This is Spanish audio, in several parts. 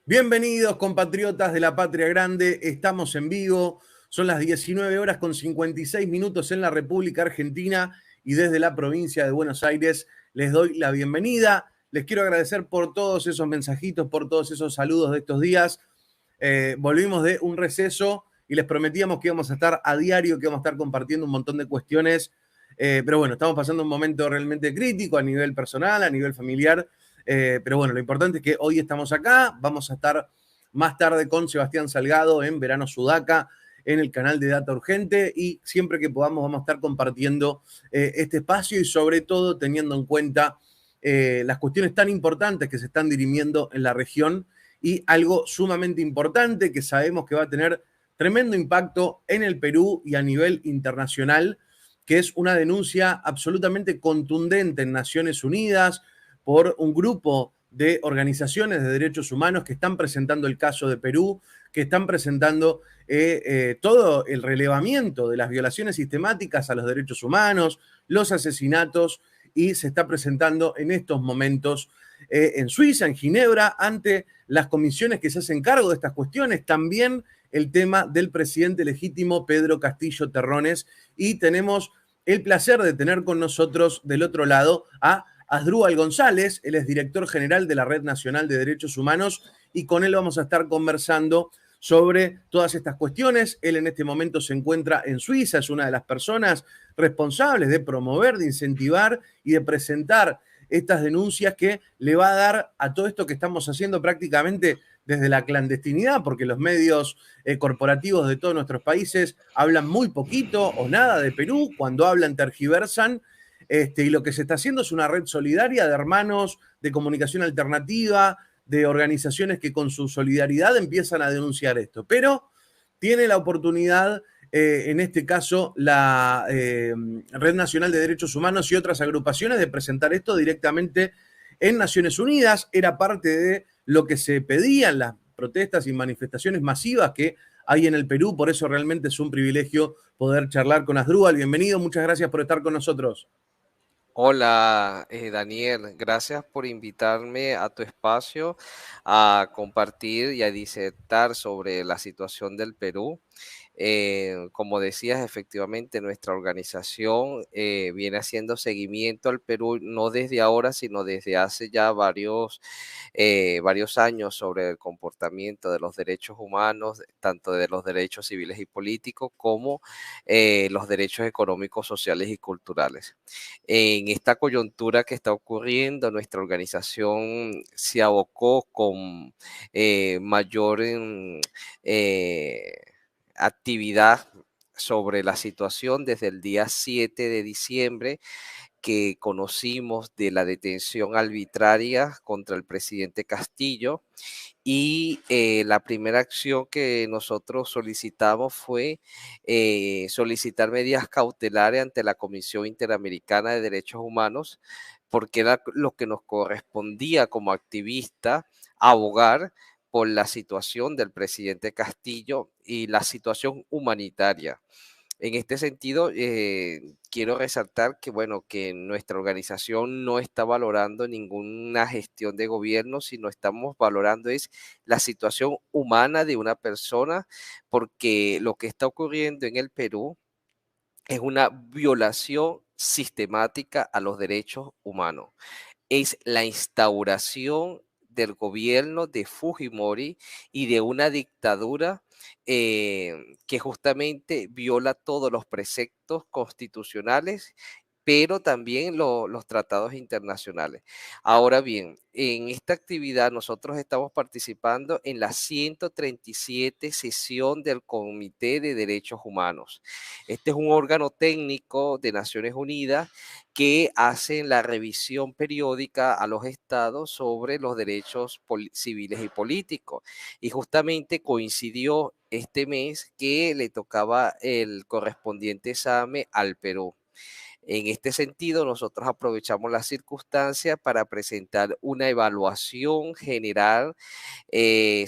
Bienvenidos, compatriotas de la Patria Grande. Estamos en vivo. Son las 19 horas con 56 minutos en la República Argentina y desde la provincia de Buenos Aires les doy la bienvenida. Les quiero agradecer por todos esos mensajitos, por todos esos saludos de estos días. Volvimos de un receso y les prometíamos que íbamos a estar a diario, que íbamos a estar compartiendo un montón de cuestiones. Pero bueno, estamos pasando un momento realmente crítico a nivel personal, a nivel familiar. Pero bueno, lo importante es que hoy estamos acá. Vamos a estar más tarde con Sebastián Salgado en Verano Sudaca, en el canal de Data Urgente, y siempre que podamos vamos a estar compartiendo este espacio y sobre todo teniendo en cuenta las cuestiones tan importantes que se están dirimiendo en la región y algo sumamente importante que sabemos que va a tener tremendo impacto en el Perú y a nivel internacional, que es una denuncia absolutamente contundente en Naciones Unidas por un grupo de organizaciones de derechos humanos que están presentando el caso de Perú, que están presentando todo el relevamiento de las violaciones sistemáticas a los derechos humanos, los asesinatos, y se está presentando en estos momentos en Suiza, en Ginebra, ante las comisiones que se hacen cargo de estas cuestiones. También el tema del presidente legítimo Pedro Castillo Terrones, y tenemos el placer de tener con nosotros del otro lado a Asdrúbal González. Él es director general de la Red Nacional de Derechos Humanos y con él vamos a estar conversando sobre todas estas cuestiones. Él en este momento se encuentra en Suiza, es una de las personas responsables de promover, de incentivar y de presentar estas denuncias que le va a dar a todo esto que estamos haciendo prácticamente desde la clandestinidad, porque los medios corporativos de todos nuestros países hablan muy poquito o nada de Perú. Cuando hablan tergiversan. Y lo que se está haciendo es una red solidaria de hermanos de comunicación alternativa, de organizaciones que con su solidaridad empiezan a denunciar esto. Pero tiene la oportunidad, en este caso, la Red Nacional de Derechos Humanos y otras agrupaciones, de presentar esto directamente en Naciones Unidas. Era parte de lo que se pedía en las protestas y manifestaciones masivas que hay en el Perú. Por eso realmente es un privilegio poder charlar con Asdrúbal. Bienvenido, muchas gracias por estar con nosotros. Hola, Daniel, gracias por invitarme a tu espacio a compartir y a disertar sobre la situación del Perú. Como decías, efectivamente, nuestra organización viene haciendo seguimiento al Perú no desde ahora, sino desde hace ya varios años sobre el comportamiento de los derechos humanos, tanto de los derechos civiles y políticos como los derechos económicos, sociales y culturales. En esta coyuntura que está ocurriendo, nuestra organización se abocó con mayor actividad sobre la situación desde el día 7 de diciembre, que conocimos de la detención arbitraria contra el presidente Castillo. Y la primera acción que nosotros solicitamos fue solicitar medidas cautelares ante la Comisión Interamericana de Derechos Humanos, porque era lo que nos correspondía como activista abogar por la situación del presidente Castillo y la situación humanitaria. En este sentido, quiero resaltar que, bueno, que nuestra organización no está valorando ninguna gestión de gobierno, sino estamos valorando es la situación humana de una persona, porque lo que está ocurriendo en el Perú es una violación sistemática a los derechos humanos. Es la instauración del gobierno de Fujimori y de una dictadura que justamente viola todos los preceptos constitucionales, pero también los tratados internacionales. Ahora bien, en esta actividad nosotros estamos participando en la 137 sesión del Comité de Derechos Humanos. Este es un órgano técnico de Naciones Unidas que hace la revisión periódica a los estados sobre los derechos civiles y políticos. Y justamente coincidió este mes que le tocaba el correspondiente examen al Perú. En este sentido, nosotros aprovechamos la circunstancia para presentar una evaluación general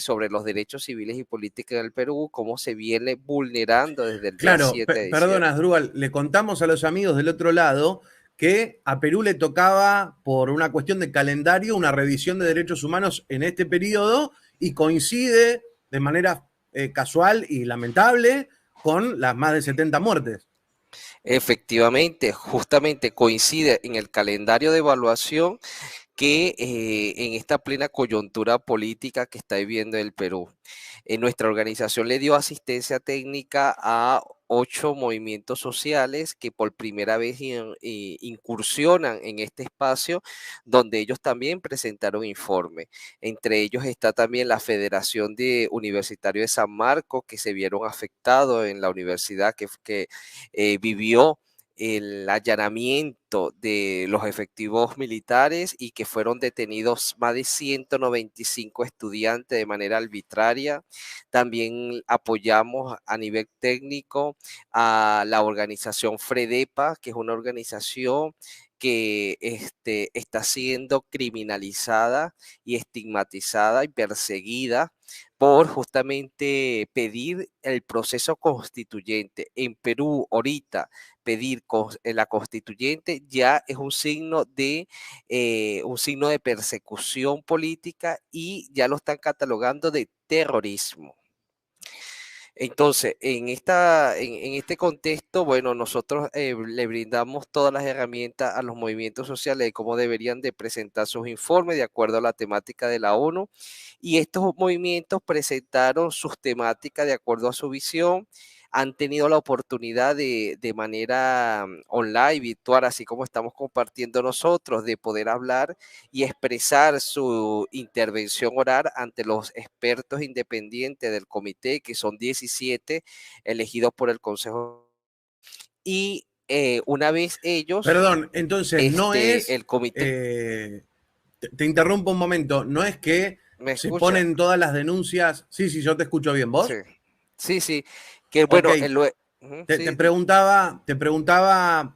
sobre los derechos civiles y políticos en el Perú, cómo se viene vulnerando desde el día Claro, 7 de perdón, diciembre. Asdrúbal, le contamos a los amigos del otro lado que a Perú le tocaba, por una cuestión de calendario, una revisión de derechos humanos en este periodo, y coincide de manera casual y lamentable con las más de 70 muertes. Efectivamente, justamente coincide en el calendario de evaluación que en esta plena coyuntura política que está viviendo el Perú. Nuestra organización le dio asistencia técnica a 8 movimientos sociales que por primera vez incursionan en este espacio, donde ellos también presentaron informe. Entre ellos está también la Federación de Universitarios de San Marcos, que se vieron afectados en la universidad que vivió el allanamiento de los efectivos militares y que fueron detenidos más de 195 estudiantes de manera arbitraria. También apoyamos a nivel técnico a la organización FREDEPA, que es una organización que está siendo criminalizada y estigmatizada y perseguida por justamente pedir el proceso constituyente. En Perú, ahorita, pedir la constituyente ya es un signo de persecución política y ya lo están catalogando de terrorismo. Entonces, en este contexto, bueno, nosotros le brindamos todas las herramientas a los movimientos sociales de cómo deberían de presentar sus informes de acuerdo a la temática de la ONU. Y estos movimientos presentaron sus temáticas de acuerdo a su visión. Han tenido la oportunidad de manera online, virtual, así como estamos compartiendo nosotros, de poder hablar y expresar su intervención oral ante los expertos independientes del comité, que son 17 elegidos por el Consejo. Y una vez ellos, Perdón, entonces no es, el comité, te interrumpo un momento, no es que ¿me se escucha? ponen todas las denuncias, sí, sí, yo te escucho bien, Sí, ¿vos? sí, sí, que Ok, bueno, ujú, te sí, preguntaba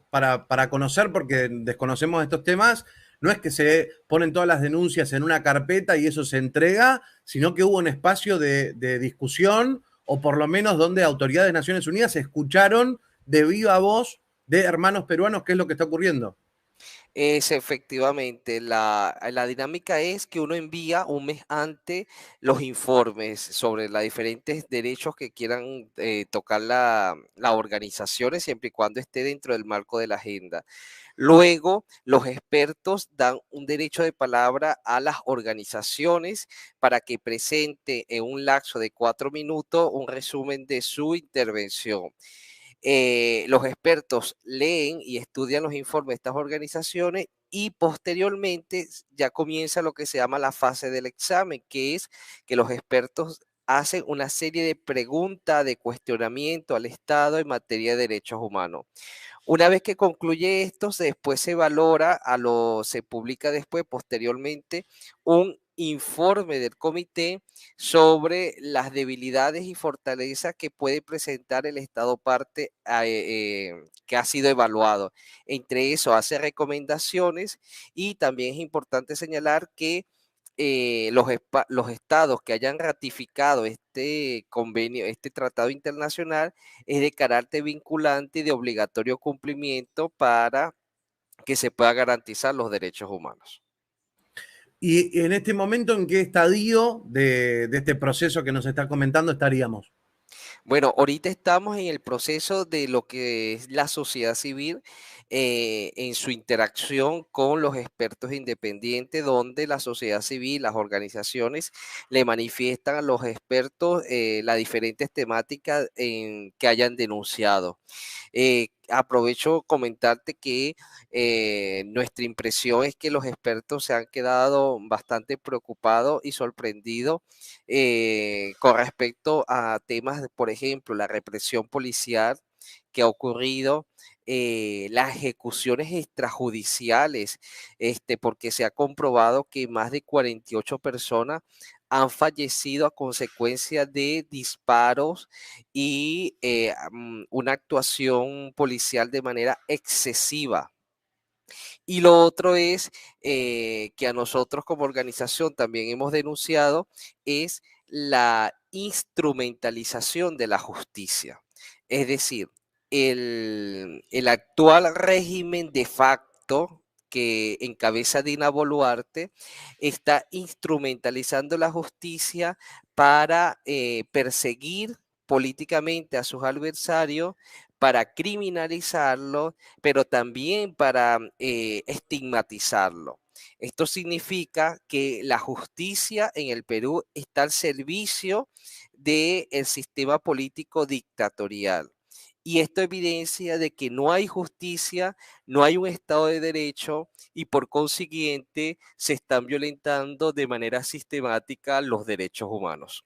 para conocer, porque desconocemos estos temas, no es que se ponen todas las denuncias en una carpeta y eso se entrega, sino que hubo un espacio de discusión, o por lo menos donde autoridades de Naciones Unidas escucharon de viva voz de hermanos peruanos qué es lo que está ocurriendo. es efectivamente, la dinámica es que uno envía un mes antes los informes sobre los diferentes derechos que quieran tocar las organizaciones, siempre y cuando esté dentro del marco de la agenda. Luego, los expertos dan un derecho de palabra a las organizaciones para que presente en un lapso de 4 minutos un resumen de su intervención. Los expertos leen y estudian los informes de estas organizaciones y posteriormente ya comienza lo que se llama la fase del examen, que es que los expertos hacen una serie de preguntas, de cuestionamiento al Estado en materia de derechos humanos. Una vez que concluye esto, después se valora, se publica después, posteriormente, un informe del comité sobre las debilidades y fortalezas que puede presentar el Estado parte que ha sido evaluado. Entre eso hace recomendaciones y también es importante señalar que los estados que hayan ratificado este convenio, este tratado internacional, es de carácter vinculante y de obligatorio cumplimiento para que se pueda garantizar los derechos humanos. Y en este momento, ¿en qué estadio de este proceso que nos está comentando estaríamos? Bueno, ahorita estamos en el proceso de lo que es la sociedad civil en su interacción con los expertos independientes, donde la sociedad civil, las organizaciones, le manifiestan a los expertos las diferentes temáticas que hayan denunciado. Aprovecho comentarte que nuestra impresión es que los expertos se han quedado bastante preocupados y sorprendidos con respecto a temas, por ejemplo, la represión policial que ha ocurrido, las ejecuciones extrajudiciales, porque se ha comprobado que más de 48 personas han fallecido a consecuencia de disparos y una actuación policial de manera excesiva. Y lo otro es que a nosotros como organización también hemos denunciado es la instrumentalización de la justicia. Es decir, el actual régimen de facto que encabeza Dina Boluarte está instrumentalizando la justicia para perseguir políticamente a sus adversarios, para criminalizarlo, pero también para estigmatizarlo. Esto significa que la justicia en el Perú está al servicio del sistema político dictatorial. Y esto evidencia de que no hay justicia, no hay un Estado de Derecho y por consiguiente se están violentando de manera sistemática los derechos humanos.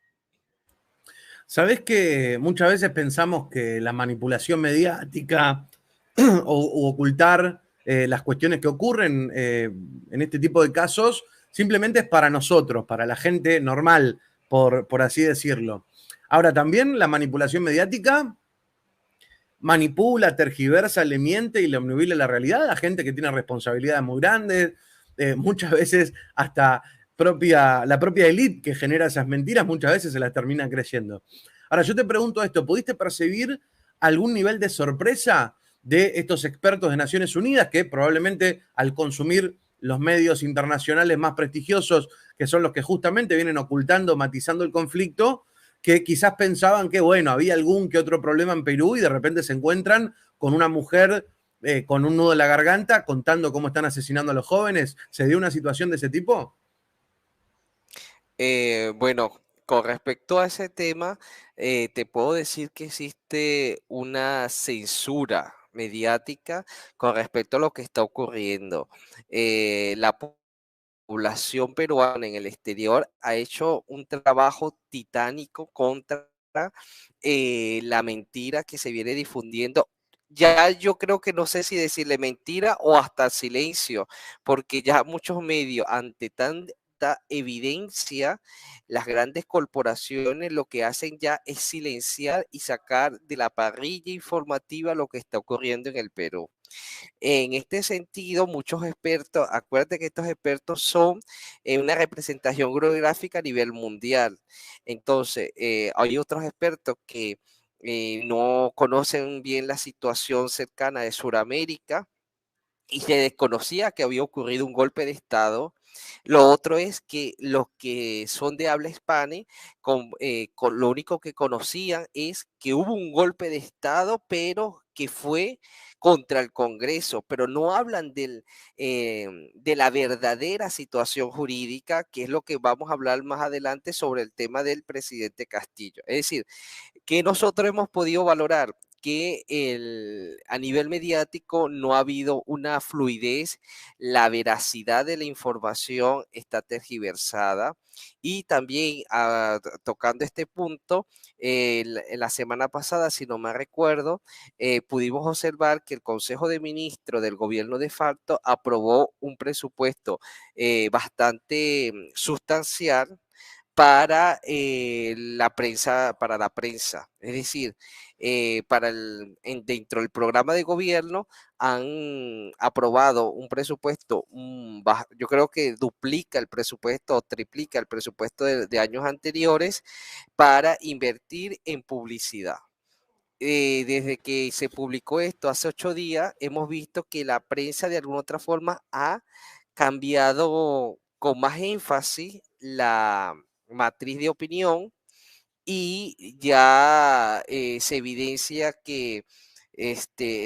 Sabés que muchas veces pensamos que la manipulación mediática o ocultar las cuestiones que ocurren en este tipo de casos simplemente es para nosotros, para la gente normal, por así decirlo. Ahora, también la manipulación mediática manipula, tergiversa, le miente y le obnubila la realidad a gente que tiene responsabilidades muy grandes, muchas veces hasta la propia élite que genera esas mentiras, muchas veces se las termina creyendo. Ahora, yo te pregunto esto, ¿pudiste percibir algún nivel de sorpresa de estos expertos de Naciones Unidas que probablemente al consumir los medios internacionales más prestigiosos, que son los que justamente vienen ocultando, matizando el conflicto, que quizás pensaban que, bueno, había algún que otro problema en Perú y de repente se encuentran con una mujer con un nudo en la garganta contando cómo están asesinando a los jóvenes? ¿Se dio una situación de ese tipo? Bueno, con respecto a ese tema, te puedo decir que existe una censura mediática con respecto a lo que está ocurriendo. La población peruana en el exterior ha hecho un trabajo titánico contra la mentira que se viene difundiendo. Ya yo creo que no sé si decirle mentira o hasta silencio, porque ya muchos medios, ante tanta evidencia, las grandes corporaciones lo que hacen ya es silenciar y sacar de la parrilla informativa lo que está ocurriendo en el Perú. En este sentido, muchos expertos, acuérdate que estos expertos son una representación geográfica a nivel mundial. Entonces, hay otros expertos que no conocen bien la situación cercana de Sudamérica y se desconocía que había ocurrido un golpe de Estado. Lo otro es que los que son de habla hispana, lo único que conocían es que hubo un golpe de Estado, pero que fue contra el Congreso, pero no hablan de la verdadera situación jurídica, que es lo que vamos a hablar más adelante sobre el tema del presidente Castillo. Es decir, que nosotros hemos podido valorar que a nivel mediático no ha habido una fluidez, la veracidad de la información está tergiversada y también tocando este punto, la semana pasada, si no me recuerdo, pudimos observar que el Consejo de Ministros del gobierno de facto aprobó un presupuesto bastante sustancial para la prensa, para la prensa. Es decir, dentro del programa de gobierno han aprobado un presupuesto, yo creo que duplica el presupuesto o triplica el presupuesto de años anteriores para invertir en publicidad. Desde que se publicó esto hace 8 días, hemos visto que la prensa de alguna otra forma ha cambiado con más énfasis la matriz de opinión y ya se evidencia que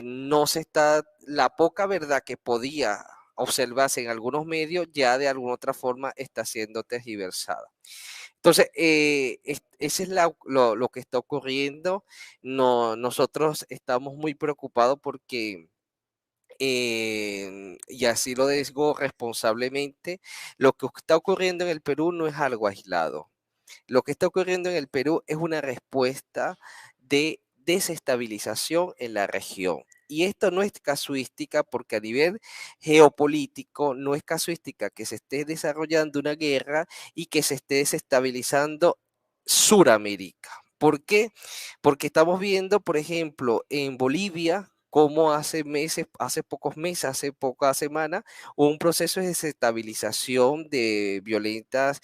no se está, la poca verdad que podía observarse en algunos medios ya de alguna otra forma está siendo tergiversada. Entonces, ese es lo que está ocurriendo. No, nosotros estamos muy preocupados porque, y así lo digo responsablemente, lo que está ocurriendo en el Perú no es algo aislado. Lo que está ocurriendo en el Perú es una respuesta de desestabilización en la región. Y esto no es casuística porque a nivel geopolítico no es casuística que se esté desarrollando una guerra y que se esté desestabilizando Suramérica. ¿Por qué? Porque estamos viendo, por ejemplo, en Bolivia, cómo hace meses, hace pocos meses, hace pocas semanas, hubo un proceso de desestabilización de violentas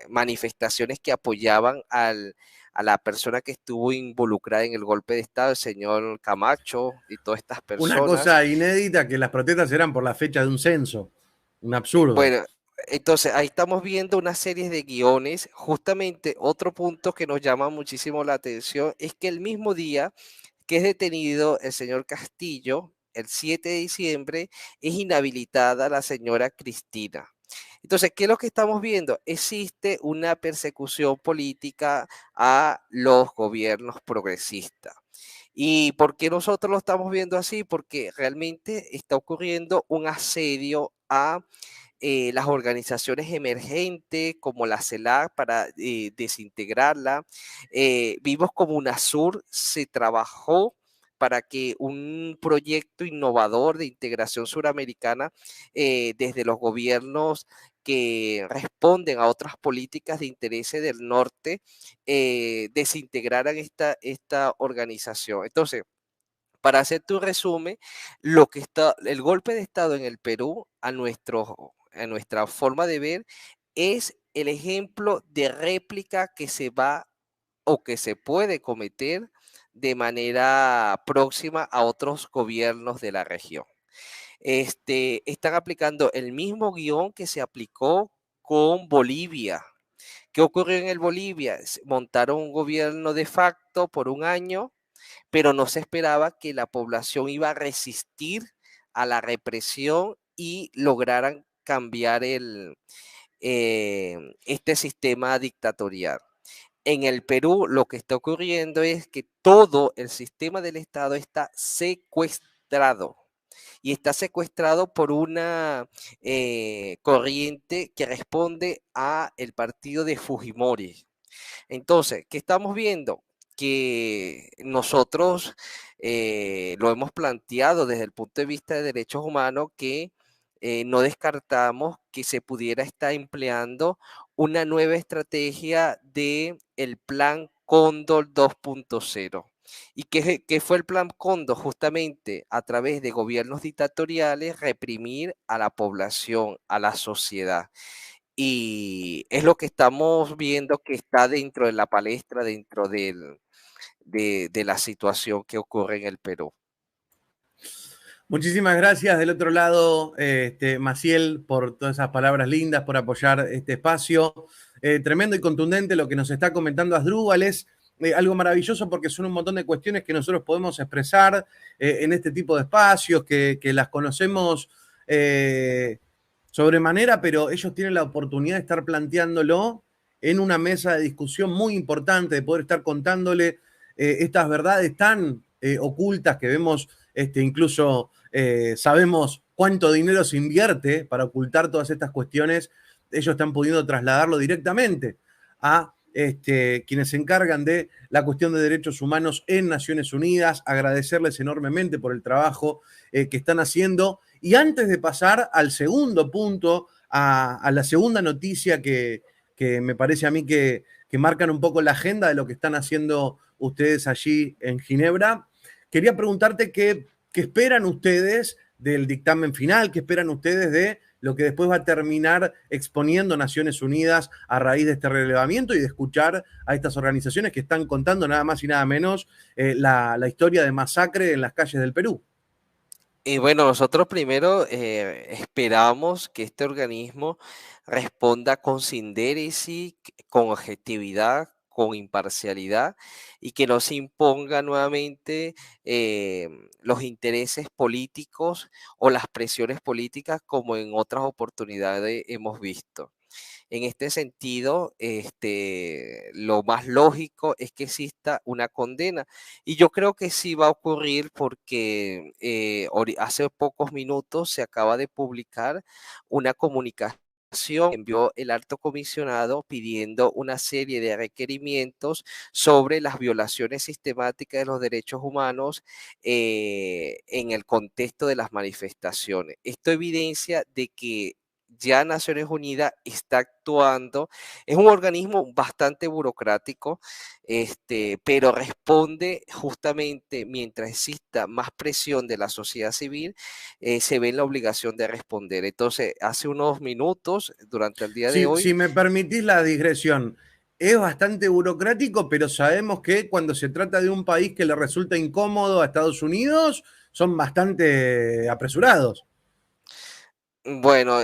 manifestaciones que apoyaban a la persona que estuvo involucrada en el golpe de Estado, el señor Camacho y todas estas Una personas. cosa inédita, que las protestas eran por la fecha de un censo. Un absurdo. Bueno, entonces ahí estamos viendo una serie de guiones. Justamente otro punto que nos llama muchísimo la atención es que el mismo día que es detenido el señor Castillo, el 7 de diciembre, es inhabilitada la señora Cristina. Entonces, ¿qué es lo que estamos viendo? Existe una persecución política a los gobiernos progresistas. ¿Y por qué nosotros lo estamos viendo así? Porque realmente está ocurriendo un asedio a las organizaciones emergentes como la CELAC para desintegrarla. Vimos como UNASUR se trabajó para que un proyecto innovador de integración suramericana desde los gobiernos que responden a otras políticas de interés del norte, desintegraran esta organización. Entonces, para hacer tu resumen, el golpe de Estado en el Perú, a nuestra forma de ver, es el ejemplo de réplica que se va o que se puede cometer de manera próxima a otros gobiernos de la región. Están aplicando el mismo guión que se aplicó con Bolivia. ¿Qué ocurrió en el Bolivia? Montaron un gobierno de facto por un año, pero no se esperaba que la población iba a resistir a la represión y lograran cambiar este sistema dictatorial. En el Perú lo que está ocurriendo es que todo el sistema del Estado está secuestrado y está secuestrado por una corriente que responde a el partido de Fujimori. Entonces, ¿qué estamos viendo? Que nosotros lo hemos planteado desde el punto de vista de derechos humanos que no descartamos que se pudiera estar empleando una nueva estrategia de el Plan Cóndor 2.0. ¿Y qué fue el Plan Cóndor? Justamente a través de gobiernos dictatoriales reprimir a la población, a la sociedad. Y es lo que estamos viendo que está dentro de la palestra, dentro de la situación que ocurre en el Perú. Muchísimas gracias del otro lado, Maciel, por todas esas palabras lindas, por apoyar este espacio. Tremendo y contundente lo que nos está comentando Asdrúbal. Es algo maravilloso porque son un montón de cuestiones que nosotros podemos expresar en este tipo de espacios, que las conocemos sobremanera, pero ellos tienen la oportunidad de estar planteándolo en una mesa de discusión muy importante, de poder estar contándole estas verdades tan ocultas que vemos incluso sabemos cuánto dinero se invierte para ocultar todas estas cuestiones. Ellos están pudiendo trasladarlo directamente a quienes se encargan de la cuestión de derechos humanos en Naciones Unidas, agradecerles enormemente por el trabajo que están haciendo. Y antes de pasar al segundo punto, a la segunda noticia que me parece a mí que marcan un poco la agenda de lo que están haciendo ustedes allí en Ginebra, quería preguntarte qué esperan ustedes del dictamen final, qué esperan ustedes de lo que después va a terminar exponiendo Naciones Unidas a raíz de este relevamiento y de escuchar a estas organizaciones que están contando nada más y nada menos la historia de masacre en las calles del Perú. Y bueno, nosotros primero esperamos que este organismo responda con sindéresis, con objetividad, con imparcialidad y que no se imponga nuevamente los intereses políticos o las presiones políticas como en otras oportunidades hemos visto. En este sentido, lo más lógico es que exista una condena. Y yo creo que sí va a ocurrir porque hace pocos minutos se acaba de publicar una comunicación que envió el alto comisionado pidiendo una serie de requerimientos sobre las violaciones sistemáticas de los derechos humanos en el contexto de las manifestaciones. Esto evidencia de que ya Naciones Unidas está actuando. Es un organismo bastante burocrático, pero responde justamente mientras exista más presión de la sociedad civil, se ve en la obligación de responder. Entonces, hace unos minutos, durante el día de hoy, Si me permitís la digresión, es bastante burocrático, pero sabemos que cuando se trata de un país que le resulta incómodo a Estados Unidos, son bastante apresurados. Bueno,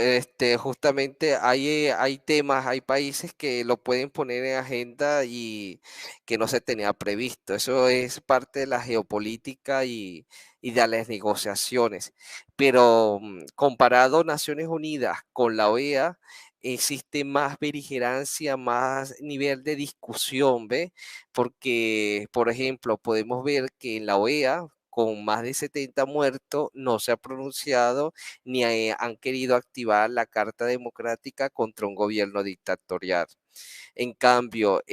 justamente hay temas, hay países que lo pueden poner en agenda y que no se tenía previsto. Eso es parte de la geopolítica y de las negociaciones. Pero comparado Naciones Unidas con la OEA, existe más beligerancia, más nivel de discusión, ¿ve? Porque, por ejemplo, podemos ver que en la OEA, con más de 70 muertos, no se ha pronunciado ni han querido activar la Carta Democrática contra un gobierno dictatorial. En cambio,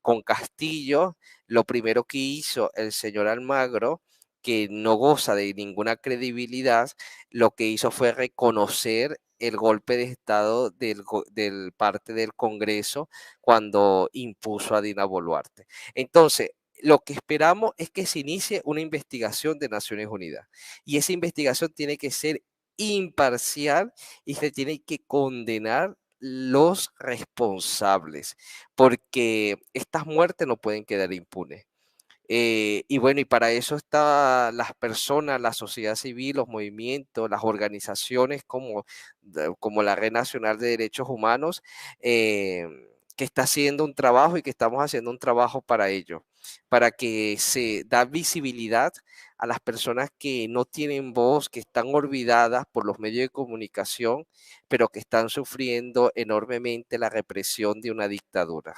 con Castillo, lo primero que hizo el señor Almagro, que no goza de ninguna credibilidad, lo que hizo fue reconocer el golpe de Estado del parte del Congreso cuando impuso a Dina Boluarte. Entonces, lo que esperamos es que se inicie una investigación de Naciones Unidas y esa investigación tiene que ser imparcial y se tiene que condenar los responsables, porque estas muertes no pueden quedar impunes. Y bueno, y para eso están las personas, la sociedad civil, los movimientos, las organizaciones como la Red Nacional de Derechos Humanos, que está haciendo un trabajo y que estamos haciendo un trabajo para ello, para que se da visibilidad a las personas que no tienen voz, que están olvidadas por los medios de comunicación, pero que están sufriendo enormemente la represión de una dictadura.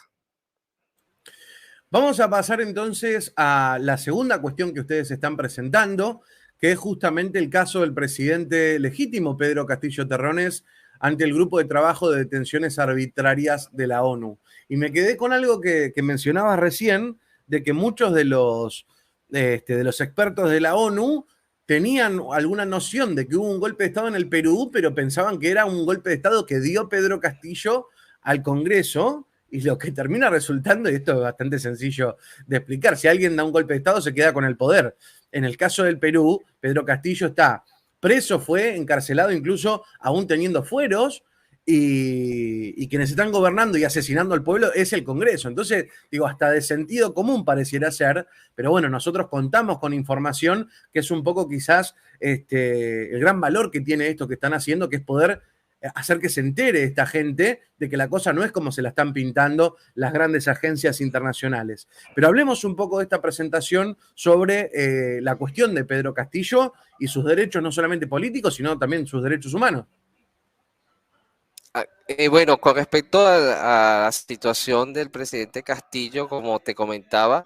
Vamos a pasar entonces a la segunda cuestión que ustedes están presentando, que es justamente el caso del presidente legítimo Pedro Castillo Terrones ante el grupo de trabajo de detenciones arbitrarias de la ONU. Y me quedé con algo que mencionabas recién, de que muchos de los expertos de la ONU tenían alguna noción de que hubo un golpe de Estado en el Perú, pero pensaban que era un golpe de Estado que dio Pedro Castillo al Congreso. Y lo que termina resultando, y esto es bastante sencillo de explicar, si alguien da un golpe de Estado se queda con el poder. En el caso del Perú, Pedro Castillo está preso, fue encarcelado incluso aún teniendo fueros, y quienes están gobernando y asesinando al pueblo es el Congreso. Entonces, digo, hasta de sentido común pareciera ser, pero bueno, nosotros contamos con información que es un poco quizás el gran valor que tiene esto que están haciendo, que es poder hacer que se entere esta gente de que la cosa no es como se la están pintando las grandes agencias internacionales. Pero hablemos un poco de esta presentación sobre la cuestión de Pedro Castillo y sus derechos no solamente políticos, sino también sus derechos humanos. Bueno, con respecto a la situación del presidente Castillo, como te comentaba,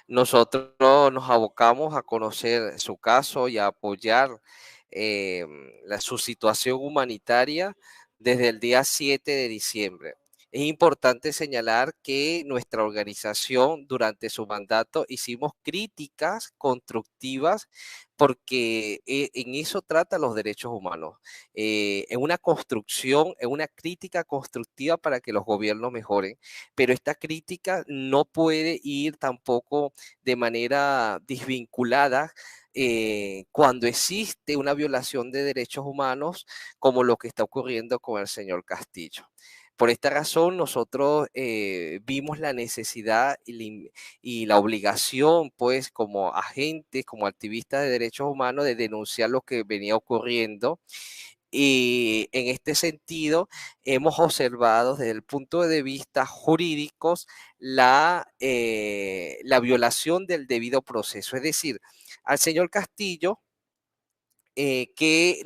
nosotros nos abocamos a conocer su caso y a apoyar su situación humanitaria desde el día 7 de diciembre. Es importante señalar que nuestra organización durante su mandato hicimos críticas constructivas porque en eso trata los derechos humanos, en una construcción, en una crítica constructiva para que los gobiernos mejoren, pero esta crítica no puede ir tampoco de manera desvinculada cuando existe una violación de derechos humanos como lo que está ocurriendo con el señor Castillo. Por esta razón, nosotros vimos la necesidad y la obligación, pues, como agentes, como activistas de derechos humanos, de denunciar lo que venía ocurriendo. Y en este sentido, hemos observado desde el punto de vista jurídicos la violación del debido proceso. Es decir, al señor Castillo, que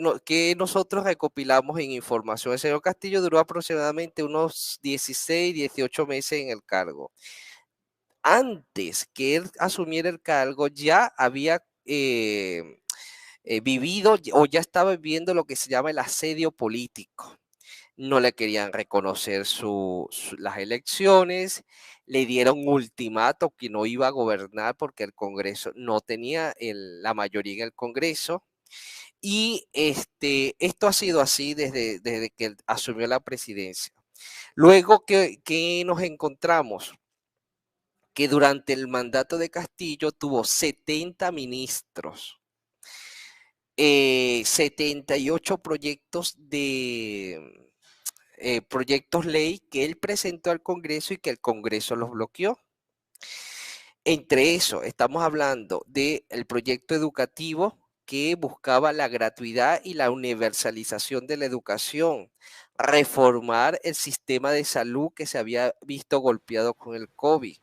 nosotros recopilamos en información. El señor Castillo duró aproximadamente unos 16, 18 meses en el cargo. Antes que él asumiera el cargo, ya había vivido o ya estaba viviendo lo que se llama el asedio político. No le querían reconocer las elecciones, le dieron un ultimato que no iba a gobernar porque el Congreso no tenía la mayoría en el Congreso. Y esto ha sido así desde que él asumió la presidencia. Luego que nos encontramos que durante el mandato de Castillo tuvo 70 ministros, 78 proyectos proyectos ley que él presentó al Congreso y que el Congreso los bloqueó. Entre eso, estamos hablando del proyecto educativo que buscaba la gratuidad y la universalización de la educación, reformar el sistema de salud que se había visto golpeado con el COVID,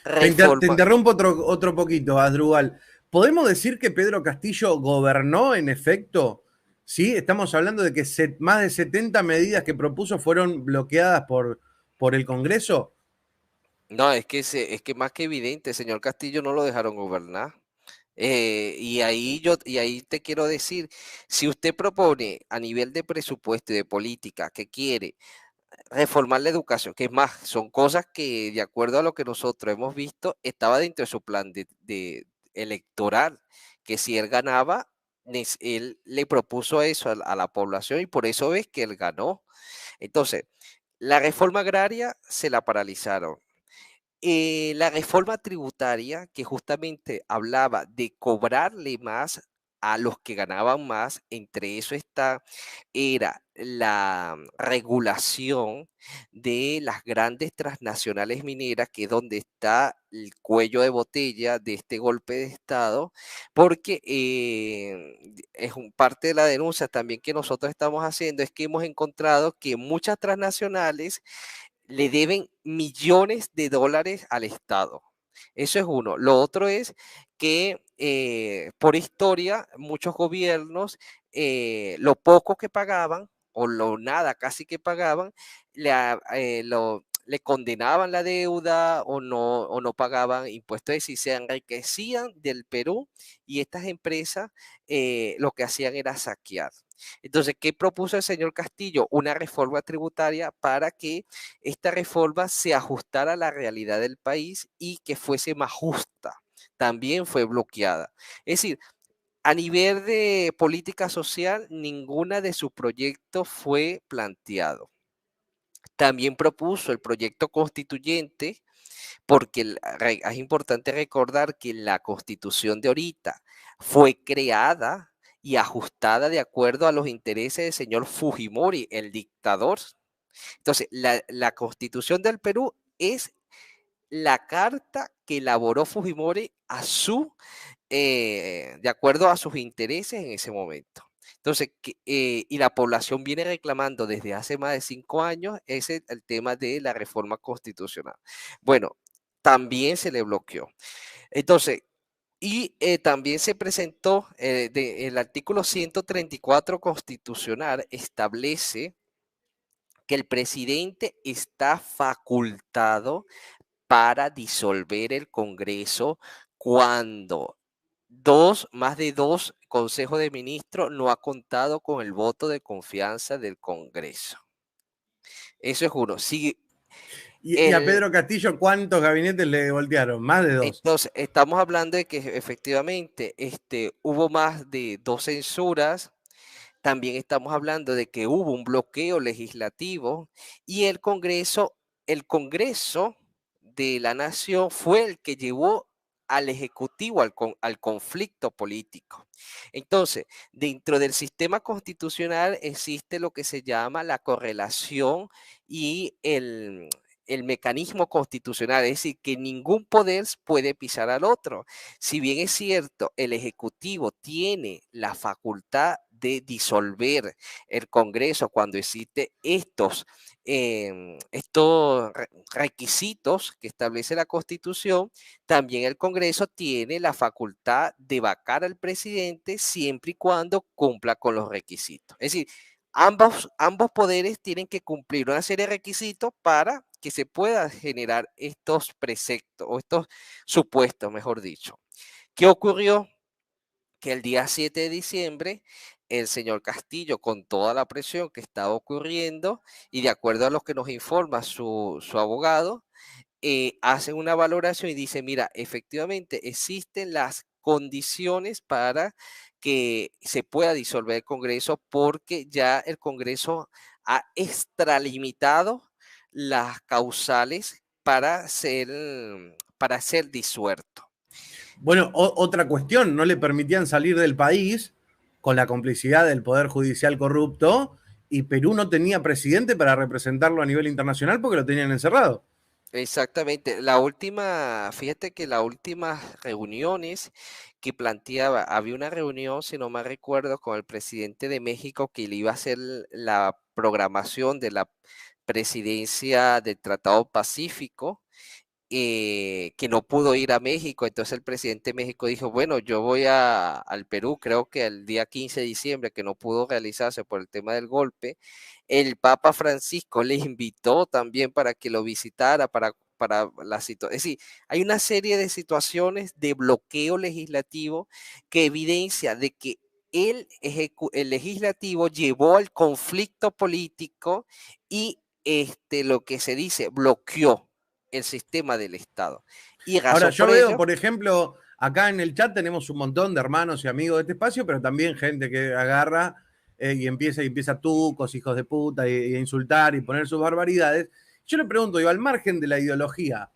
Te reforma, interrumpo otro poquito, Asdrúbal. ¿Podemos decir que Pedro Castillo gobernó en efecto? Sí, estamos hablando de que más de 70 medidas que propuso fueron bloqueadas por el Congreso. no, es que más que evidente, señor Castillo no lo dejaron gobernar. Y ahí te quiero decir, si usted propone a nivel de presupuesto y de política que quiere reformar la educación, que es más, son cosas que de acuerdo a lo que nosotros hemos visto, estaba dentro de su plan de electoral, que si él ganaba, él le propuso eso a la población y por eso ves que él ganó. Entonces, la reforma agraria se la paralizaron. La reforma tributaria, que justamente hablaba de cobrarle más a los que ganaban más, entre eso era la regulación de las grandes transnacionales mineras, que es donde está el cuello de botella de este golpe de Estado, porque es parte de la denuncia también que nosotros estamos haciendo, es que hemos encontrado que muchas transnacionales le deben millones de dólares al Estado. Eso es uno. Lo otro es que por historia muchos gobiernos lo poco que pagaban o lo nada casi que pagaban, le condenaban la deuda o no pagaban impuestos, es decir, se enriquecían del Perú y estas empresas lo que hacían era saquear. Entonces, ¿qué propuso el señor Castillo? Una reforma tributaria para que esta reforma se ajustara a la realidad del país y que fuese más justa. También fue bloqueada. Es decir, a nivel de política social, ninguna de sus proyectos fue planteado. También propuso el proyecto constituyente, porque es importante recordar que la constitución de ahorita fue creada y ajustada de acuerdo a los intereses del señor Fujimori, el dictador. Entonces, la constitución del Perú es la carta que elaboró Fujimori de acuerdo a sus intereses en ese momento. Entonces, y la población viene reclamando desde hace más de 5 años ese el tema de la reforma constitucional. Bueno, también se le bloqueó. Entonces, y también se presentó, el artículo 134 constitucional establece que el presidente está facultado para disolver el Congreso cuando más de dos consejos de ministros no ha contado con el voto de confianza del Congreso. Eso es uno. Si Y a Pedro Castillo, ¿cuántos gabinetes le voltearon? Más de dos. entonces, estamos hablando de que efectivamente hubo más de dos censuras. También estamos hablando de que hubo un bloqueo legislativo y el Congreso de la Nación fue el que llevó al Ejecutivo al conflicto político. Entonces, dentro del sistema constitucional existe lo que se llama la correlación y el mecanismo constitucional, es decir, que ningún poder puede pisar al otro. Si bien es cierto, el Ejecutivo tiene la facultad de disolver el Congreso cuando existe estos requisitos que establece la Constitución, también el Congreso tiene la facultad de vacar al presidente siempre y cuando cumpla con los requisitos. Es decir, ambos poderes tienen que cumplir una serie de requisitos para que se pueda generar estos preceptos o estos supuestos, mejor dicho. ¿Qué ocurrió? Que el día 7 de diciembre el señor Castillo, con toda la presión que estaba ocurriendo y de acuerdo a lo que nos informa su abogado, hace una valoración y dice, mira, efectivamente existen las condiciones para que se pueda disolver el Congreso porque ya el Congreso ha extralimitado las causales para ser disuelto. Bueno, otra cuestión, no le permitían salir del país con la complicidad del Poder Judicial corrupto y Perú no tenía presidente para representarlo a nivel internacional porque lo tenían encerrado. Exactamente. Fíjate que las últimas reuniones que planteaba, había una reunión, si no me recuerdo, con el presidente de México que le iba a hacer la programación de la presidencia del Tratado Pacífico, que no pudo ir a México. Entonces el presidente de México dijo, bueno, yo voy al Perú, creo que el día 15 de diciembre, que no pudo realizarse por el tema del golpe. El Papa Francisco le invitó también para que lo visitara, para la situación. Es decir, hay una serie de situaciones de bloqueo legislativo que evidencia de que el legislativo llevó al conflicto político y lo que se dice, bloqueó el sistema del Estado. Y Ahora, razón yo por veo, ello, por ejemplo, acá en el chat tenemos un montón de hermanos y amigos de este espacio, pero también gente que agarra y empieza tucos, hijos de puta, y a insultar y poner sus barbaridades. Yo le pregunto, digo, al margen de la ideología,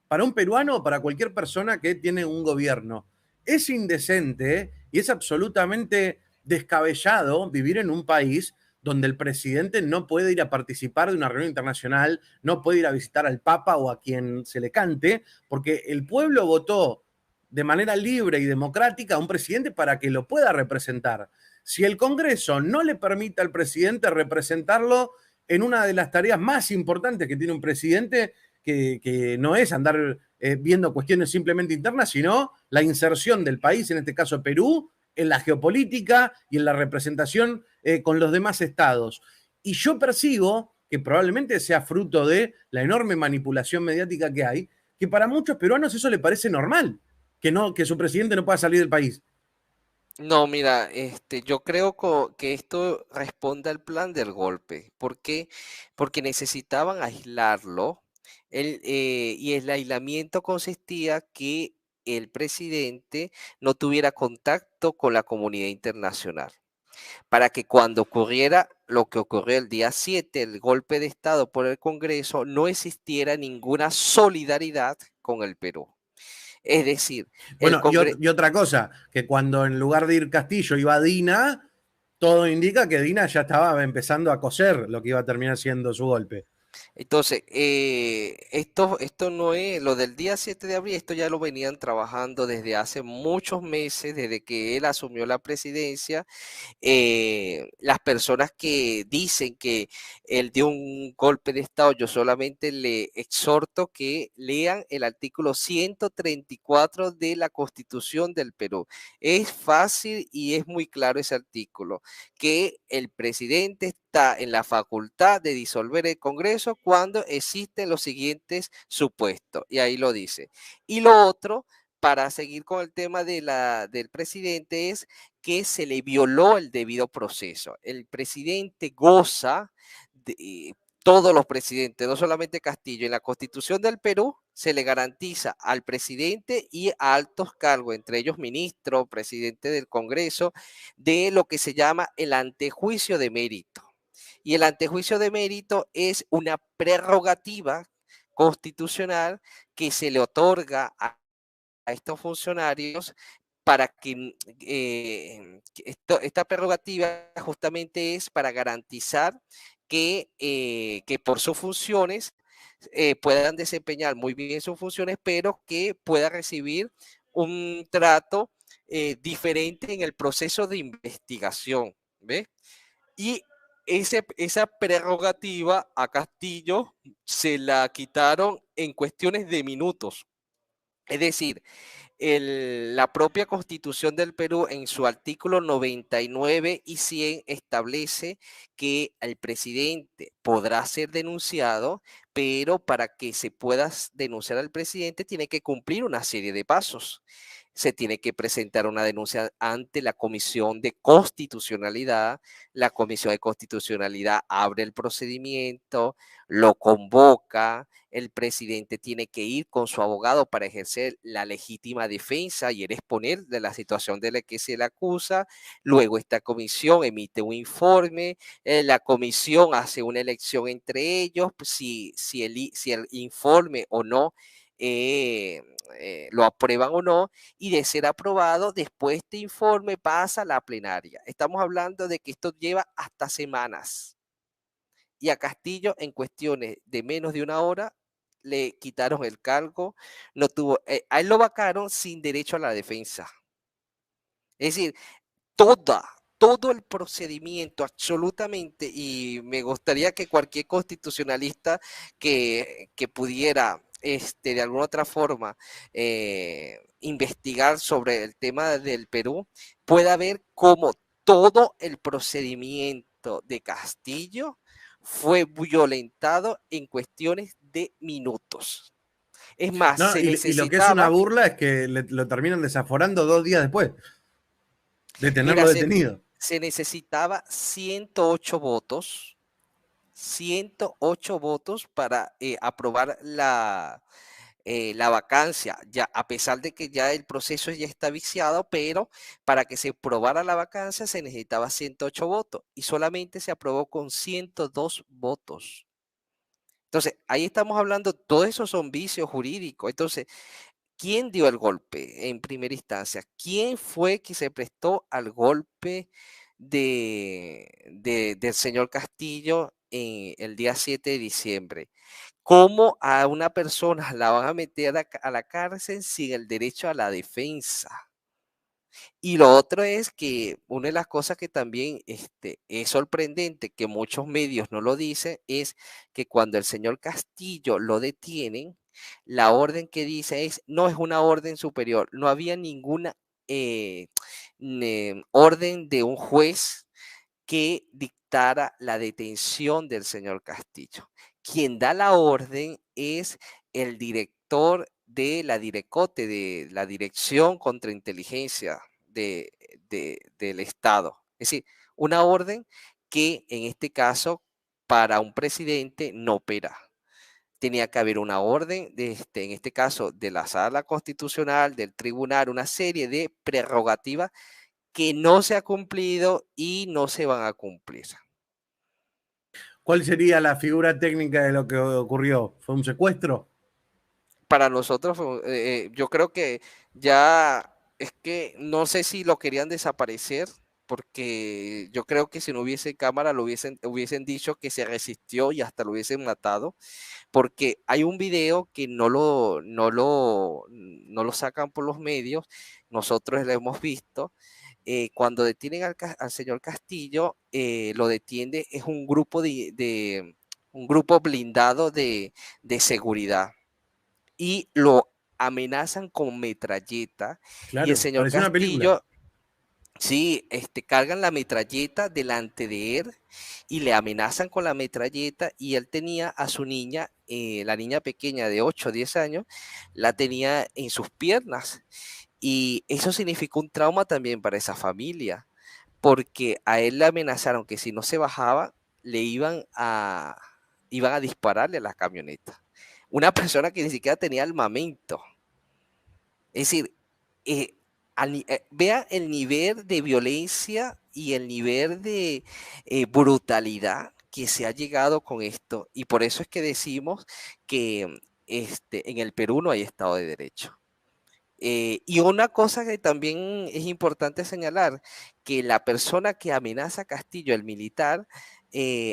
para un peruano o para cualquier persona que tiene un gobierno, es indecente y es absolutamente descabellado vivir en un país donde el presidente no puede ir a participar de una reunión internacional, no puede ir a visitar al Papa o a quien se le cante, porque el pueblo votó de manera libre y democrática a un presidente para que lo pueda representar. Si el Congreso no le permite al presidente representarlo en una de las tareas más importantes que tiene un presidente, que no es andar viendo cuestiones simplemente internas, sino la inserción del país, en este caso Perú, en la geopolítica y en la representación con los demás estados. Y yo percibo que probablemente sea fruto de la enorme manipulación mediática que hay, que para muchos peruanos eso le parece normal, que su presidente no pueda salir del país. no, mira, yo creo que esto responde al plan del golpe. ¿Por qué? Porque necesitaban aislarlo. Y el aislamiento consistía que el presidente no tuviera contacto con la comunidad internacional, para que cuando ocurriera lo que ocurrió el día 7, el golpe de Estado por el Congreso, no existiera ninguna solidaridad con el Perú. Es decir, el Bueno, Congreso. y otra cosa, que cuando en lugar de ir Castillo iba Dina, todo indica que Dina ya estaba empezando a coser lo que iba a terminar siendo su golpe. Entonces, esto no es lo del día 7 de abril, esto ya lo venían trabajando desde hace muchos meses, desde que él asumió la presidencia. Las personas que dicen que él dio un golpe de Estado, yo solamente le exhorto que lean el artículo 134 de la Constitución del Perú. Es fácil y es muy claro ese artículo, que el presidente está en la facultad de disolver el Congreso cuando existen los siguientes supuestos, y ahí lo dice. Y lo otro, para seguir con el tema del presidente, es que se le violó el debido proceso. El presidente goza de, todos los presidentes, no solamente Castillo, en la Constitución del Perú se le garantiza al presidente y a altos cargos, entre ellos ministro, presidente del Congreso, de lo que se llama el antejuicio de mérito. Y el antejuicio de mérito es una prerrogativa constitucional que se le otorga a estos funcionarios para que esta prerrogativa justamente es para garantizar que por sus funciones puedan desempeñar muy bien sus funciones, pero que pueda recibir un trato diferente en el proceso de investigación, ¿ves? Y esa prerrogativa a Castillo se la quitaron en cuestiones de minutos. Es decir, la propia Constitución del Perú en su artículo 99 y 100 establece que el presidente podrá ser denunciado, pero para que se pueda denunciar al presidente tiene que cumplir una serie de pasos. Se tiene que presentar una denuncia ante la Comisión de Constitucionalidad. La Comisión de Constitucionalidad abre el procedimiento, lo convoca, el presidente tiene que ir con su abogado para ejercer la legítima defensa y el exponer de la situación de la que se le acusa. Luego esta comisión emite un informe, la comisión hace una elección entre ellos, si el informe o no lo aprueban o no, y de ser aprobado, después este informe pasa a la plenaria. Estamos hablando de que esto lleva hasta semanas. Y a Castillo, en cuestiones de menos de una hora, le quitaron el cargo, no tuvo, a él lo vacaron sin derecho a la defensa. Es decir, todo el procedimiento, absolutamente, y me gustaría que cualquier constitucionalista que pudiera, de alguna otra forma, investigar sobre el tema del Perú, pueda ver cómo todo el procedimiento de Castillo fue violentado en cuestiones de minutos. Es más, No, se y lo que es una necesitaba, burla es que lo terminan desaforando 2 días después de mira, tenerlo detenido. se necesitaba 108 votos, 108 votos para aprobar la vacancia, ya, a pesar de que ya el proceso ya está viciado, pero para que se aprobara la vacancia se necesitaba 108 votos y solamente se aprobó con 102 votos. Entonces, ahí estamos hablando, todo eso son vicios jurídicos. Entonces, ¿quién dio el golpe en primera instancia? ¿Quién fue que se prestó al golpe del señor Castillo en el día 7 de diciembre? ¿Cómo a una persona la van a meter a la cárcel sin el derecho a la defensa? Y lo otro es que una de las cosas que también es sorprendente, que muchos medios no lo dicen, es que cuando el señor Castillo lo detienen, la orden que dice no es una orden superior, no había ninguna eh, orden de un juez que dictara la detención del señor Castillo. Quien da la orden es el director de la Direcote, de la Dirección Contrainteligencia del Estado. Es decir, una orden que en este caso para un presidente no opera. Tenía que haber una orden, en este caso, de la Sala Constitucional, del Tribunal, una serie de prerrogativas que no se ha cumplido y no se van a cumplir. ¿Cuál sería la figura técnica de lo que ocurrió? ¿Fue un secuestro? Para nosotros, yo creo que ya es que no sé si lo querían desaparecer, porque yo creo que si no hubiese cámara lo hubiesen dicho que se resistió y hasta lo hubiesen matado, porque hay un video que no lo sacan por los medios, nosotros lo hemos visto. Cuando detienen al señor Castillo, lo detiene, es un grupo un grupo blindado de seguridad y lo amenazan con metralleta y el Claro, señor pareció una película. Castillo, sí, cargan la metralleta delante de él y le amenazan con la metralleta y él tenía a su niña, la niña pequeña de 8 o 10 años, la tenía en sus piernas y eso significó un trauma también para esa familia, porque a él le amenazaron que si no se bajaba, le iban a dispararle a la camioneta. Una persona que ni siquiera tenía armamento. Es decir, eh, vea el nivel de violencia y el nivel de brutalidad que se ha llegado con esto. Y por eso es que decimos que en el Perú no hay Estado de Derecho. Y una cosa que también es importante señalar, que la persona que amenaza a Castillo, el militar,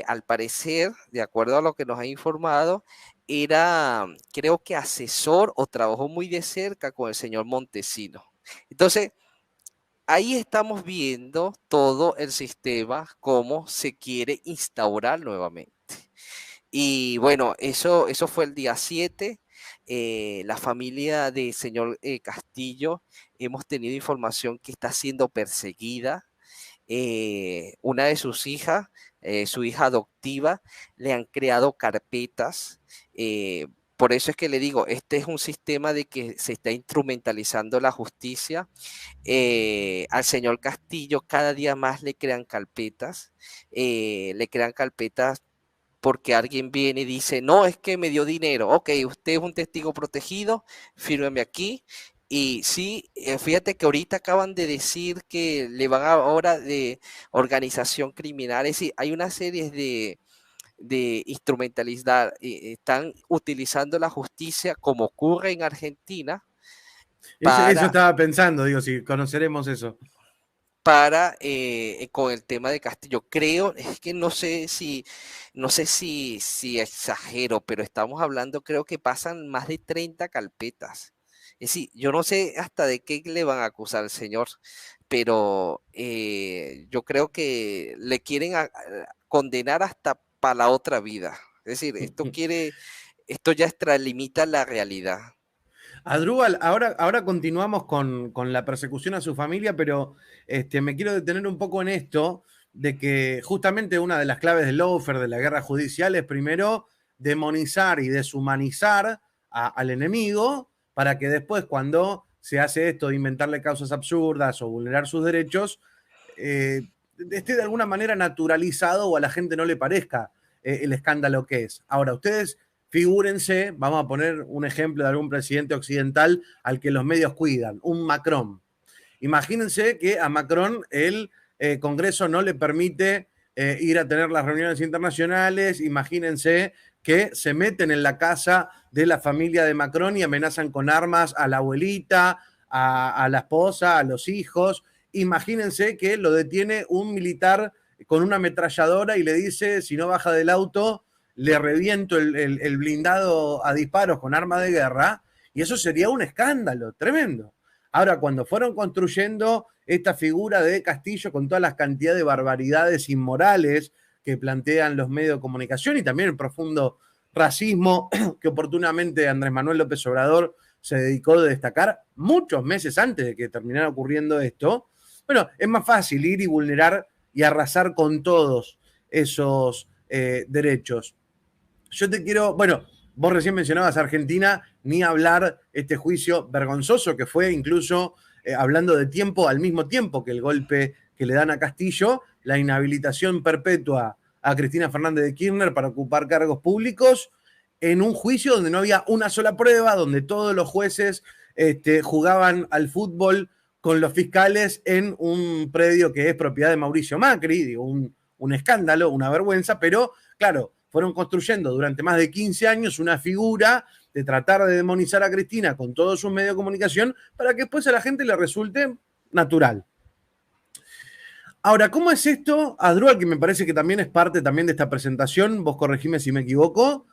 al parecer, de acuerdo a lo que nos ha informado, era, creo que asesor o trabajó muy de cerca con el señor Montesino. Entonces, ahí estamos viendo todo el sistema, cómo se quiere instaurar nuevamente. Y bueno, eso fue el día 7. La familia del señor Castillo, hemos tenido información que está siendo perseguida. Una de sus hijas, su hija adoptiva, le han creado carpetas. Por eso es que le digo, este es un sistema de que se está instrumentalizando la justicia. Al señor Castillo cada día más le crean carpetas porque alguien viene y dice, no, es que me dio dinero. Ok, usted es un testigo protegido, fírmeme aquí. Y sí, fíjate que ahorita acaban de decir que le van ahora de organización criminal. Es decir, hay una serie de instrumentalizar, están utilizando la justicia como ocurre en Argentina Eso para estaba pensando, digo, si conoceremos eso. con el tema de Castillo. Creo, es que no sé si exagero, pero estamos hablando, creo que pasan más de 30 carpetas. Es decir, yo no sé hasta de qué le van a acusar al señor, pero yo creo que le quieren condenar hasta para la otra vida. Es decir, esto ya extralimita la realidad. Adrúbal, ahora continuamos con la persecución a su familia, pero me quiero detener un poco en esto, de que justamente una de las claves del lawfare, de la guerra judicial, es primero demonizar y deshumanizar al enemigo, para que después, cuando se hace esto de inventarle causas absurdas o vulnerar sus derechos, eh, esté de alguna manera naturalizado o a la gente no le parezca el escándalo que es. Ahora, ustedes figúrense, vamos a poner un ejemplo de algún presidente occidental al que los medios cuidan, un Macron. Imagínense que a Macron el Congreso no le permite ir a tener las reuniones internacionales, imagínense que se meten en la casa de la familia de Macron y amenazan con armas a la abuelita, a la esposa, a los hijos. Imagínense que lo detiene un militar con una ametralladora y le dice, si no baja del auto, le reviento el blindado a disparos con arma de guerra, y eso sería un escándalo tremendo. Ahora, cuando fueron construyendo esta figura de Castillo con todas las cantidades de barbaridades inmorales que plantean los medios de comunicación y también el profundo racismo que oportunamente Andrés Manuel López Obrador se dedicó a destacar muchos meses antes de que terminara ocurriendo esto, bueno, es más fácil ir y vulnerar y arrasar con todos esos derechos. Yo te quiero, bueno, vos recién mencionabas Argentina, ni hablar este juicio vergonzoso que fue incluso hablando de tiempo, al mismo tiempo que el golpe que le dan a Castillo, la inhabilitación perpetua a Cristina Fernández de Kirchner para ocupar cargos públicos en un juicio donde no había una sola prueba, donde todos los jueces jugaban al fútbol con los fiscales en un predio que es propiedad de Mauricio Macri, digo, un escándalo, una vergüenza, pero claro, fueron construyendo durante más de 15 años una figura de tratar de demonizar a Cristina con todos sus medios de comunicación para que después a la gente le resulte natural. Ahora, ¿cómo es esto, Adrúbal, que me parece que también es parte también de esta presentación, vos corregime si me equivoco,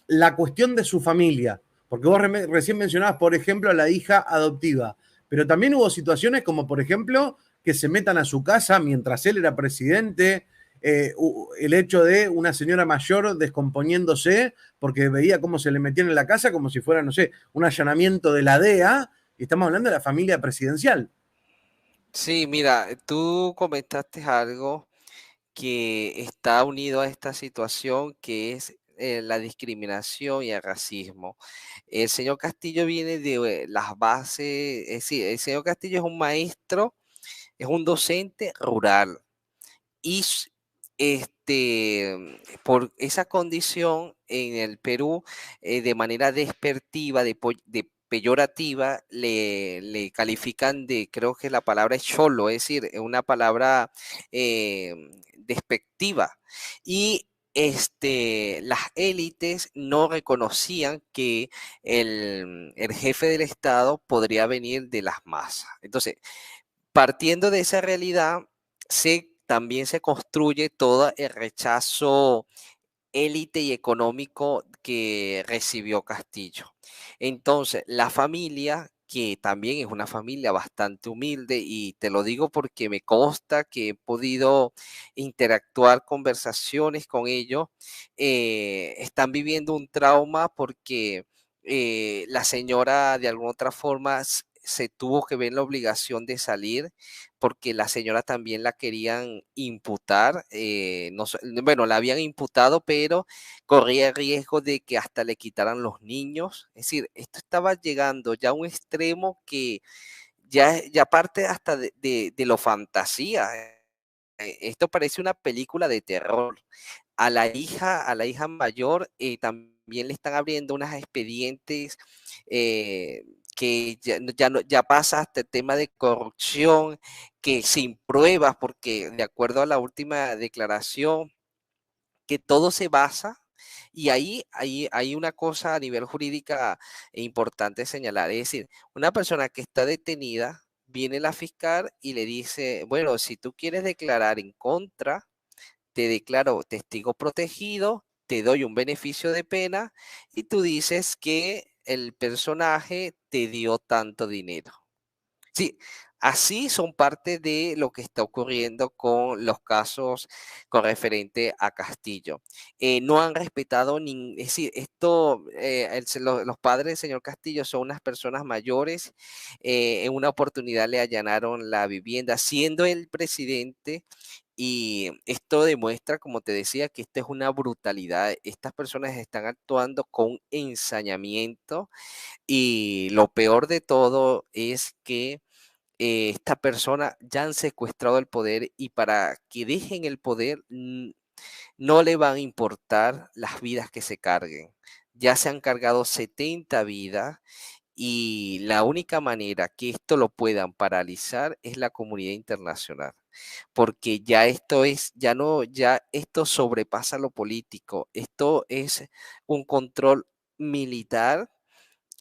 la cuestión de su familia? Porque vos recién mencionabas, por ejemplo, a la hija adoptiva, pero también hubo situaciones como, por ejemplo, que se metan a su casa mientras él era presidente, el hecho de una señora mayor descomponiéndose porque veía cómo se le metían en la casa como si fuera, no sé, un allanamiento de la DEA, y estamos hablando de la familia presidencial. Sí, mira, tú comentaste algo que está unido a esta situación, que es la discriminación y el racismo. El señor Castillo viene de las bases, es decir, el señor Castillo es un maestro, es un docente rural y por esa condición en el Perú, de manera despectiva, de peyorativa, le califican de, creo que la palabra es cholo, es decir, es una palabra despectiva. Y las élites no reconocían que el jefe del Estado podría venir de las masas. Entonces, partiendo de esa realidad, también se construye todo el rechazo élite y económico que recibió Castillo. Entonces, la familia, que también es una familia bastante humilde, y te lo digo porque me consta que he podido interactuar conversaciones con ellos, están viviendo un trauma porque la señora de alguna otra forma se tuvo que ver en la obligación de salir porque la señora también la querían imputar, no, bueno, la habían imputado, pero corría el riesgo de que hasta le quitaran los niños. Es decir, esto estaba llegando ya a un extremo que ya parte hasta de lo fantasía. Esto parece una película de terror. A la hija mayor también le están abriendo unas expedientes que ya pasa hasta el tema de corrupción, que sin pruebas, porque de acuerdo a la última declaración que todo se basa, y ahí hay una cosa a nivel jurídica importante señalar, es decir, una persona que está detenida, viene la fiscal y le dice, bueno, si tú quieres declarar en contra, te declaro testigo protegido, te doy un beneficio de pena y tú dices que el personaje te dio tanto dinero. Sí, así son parte de lo que está ocurriendo con los casos con referente a Castillo. No han respetado, es decir, esto, los padres del señor Castillo son unas personas mayores. En una oportunidad le allanaron la vivienda siendo el presidente. Y esto demuestra, como te decía, que esta es una brutalidad. Estas personas están actuando con ensañamiento y lo peor de todo es que esta persona ya han secuestrado el poder y para que dejen el poder no le van a importar las vidas que se carguen. Ya se han cargado 70 vidas y la única manera que esto lo puedan paralizar es la comunidad internacional, porque ya esto es, ya no, ya esto sobrepasa lo político, esto es un control militar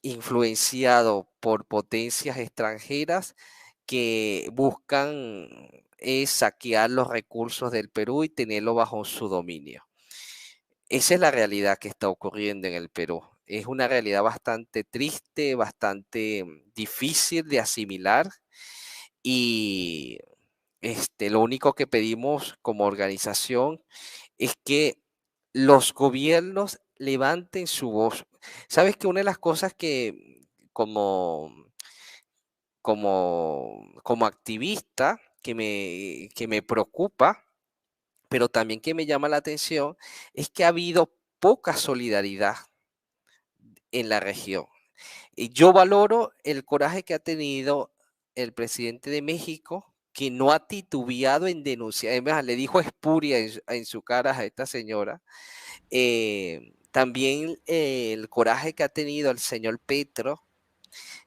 influenciado por potencias extranjeras que buscan es saquear los recursos del Perú y tenerlo bajo su dominio. Esa es la realidad que está ocurriendo en el Perú. Es una realidad bastante triste, bastante difícil de asimilar y lo único que pedimos como organización es que los gobiernos levanten su voz. Sabes que una de las cosas que como como activista que me preocupa, pero también que me llama la atención, es que ha habido poca solidaridad en la región. Y yo valoro el coraje que ha tenido el presidente de México, que no ha titubeado en denunciar, además le dijo espuria en su cara a esta señora. También el coraje que ha tenido el señor Petro.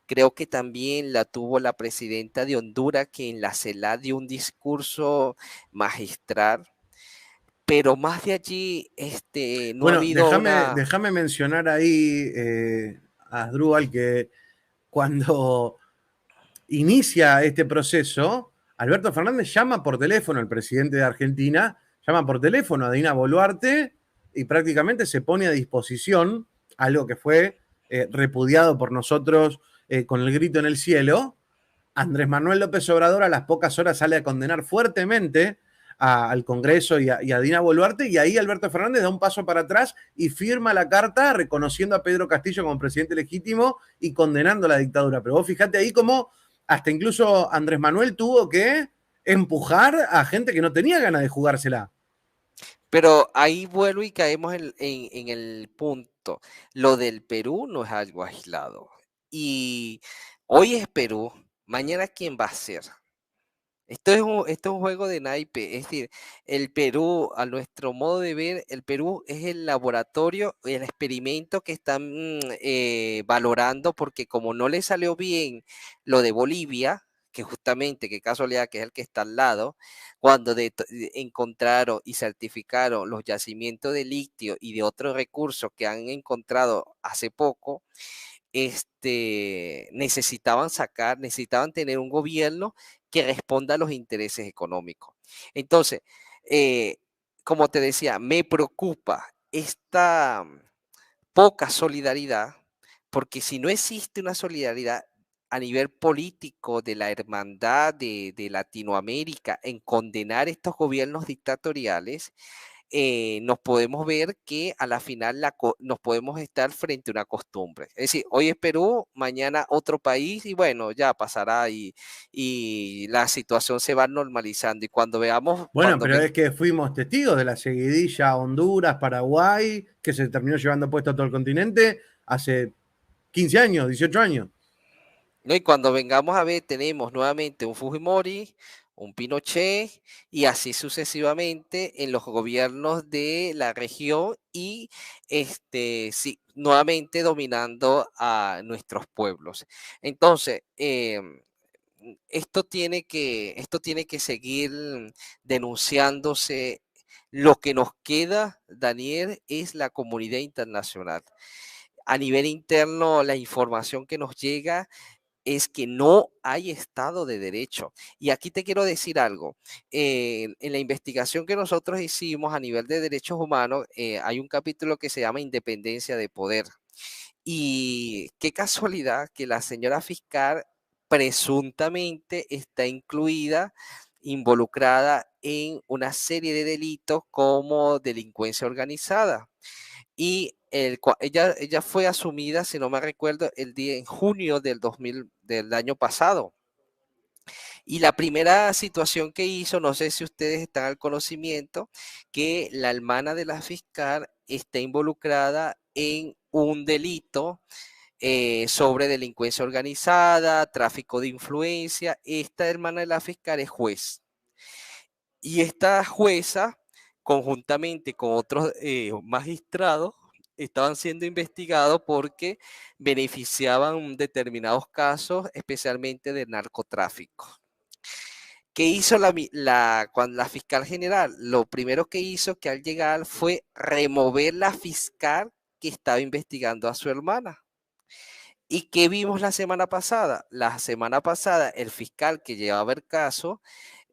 Creo que también la tuvo la presidenta de Honduras, que en la CELAC dio un discurso magistral, pero más de allí, no ha Bueno, habido una. déjame mencionar ahí, Asdrúbal, que cuando inicia este proceso, Alberto Fernández llama por teléfono al presidente de Argentina, llama por teléfono a Dina Boluarte y prácticamente se pone a disposición, algo que fue repudiado por nosotros con el grito en el cielo. Andrés Manuel López Obrador a las pocas horas sale a condenar fuertemente al Congreso y a Dina Boluarte, y ahí Alberto Fernández da un paso para atrás y firma la carta reconociendo a Pedro Castillo como presidente legítimo y condenando la dictadura. Pero vos fijate ahí cómo hasta incluso Andrés Manuel tuvo que empujar a gente que no tenía ganas de jugársela. Pero ahí vuelvo y caemos en el punto. Lo del Perú no es algo aislado. Y hoy es Perú, mañana ¿quién va a ser? Esto es un juego de naipe, es decir, el Perú, a nuestro modo de ver, el Perú es el laboratorio, el experimento que están valorando, porque como no le salió bien lo de Bolivia, que justamente, qué casualidad que es el que está al lado, cuando encontraron y certificaron los yacimientos de litio y de otros recursos que han encontrado hace poco, necesitaban tener un gobierno que responda a los intereses económicos. Entonces, eh, como te decía, me preocupa esta poca solidaridad, porque si no existe una solidaridad a nivel político de la hermandad de Latinoamérica en condenar estos gobiernos dictatoriales, nos podemos ver que a la final nos podemos estar frente a una costumbre. Es decir, hoy es Perú, mañana otro país y bueno, ya pasará y la situación se va normalizando. Y cuando veamos, Bueno, pero es que fuimos testigos de la seguidilla Honduras, Paraguay, que se terminó llevando puesto a todo el continente hace 15 años, 18 años. ¿no? Y cuando vengamos a ver, tenemos nuevamente un Fujimori, un Pinochet y así sucesivamente en los gobiernos de la región y sí, nuevamente dominando a nuestros pueblos. Entonces, esto tiene que seguir denunciándose Lo que nos queda, Daniel, es la comunidad internacional. A nivel interno, la información que nos llega es que no hay Estado de Derecho. Y aquí te quiero decir algo. En la investigación que nosotros hicimos a nivel de derechos humanos, hay un capítulo que se llama Independencia de Poder. Y qué casualidad que la señora fiscal presuntamente está incluida, involucrada en una serie de delitos como delincuencia organizada. Y ella fue asumida, si no me recuerdo, el día en junio del año pasado. Y la primera situación que hizo, no sé si ustedes están al conocimiento, que la hermana de la fiscal está involucrada en un delito sobre delincuencia organizada, tráfico de influencia. Esta hermana de la fiscal es juez. Y esta jueza, conjuntamente con otros magistrados, estaban siendo investigados porque beneficiaban determinados casos, especialmente de narcotráfico. ¿Qué hizo cuando la fiscal general? Lo primero que hizo que al llegar fue remover la fiscal que estaba investigando a su hermana. ¿Y qué vimos la semana pasada? La semana pasada el fiscal que llevaba el caso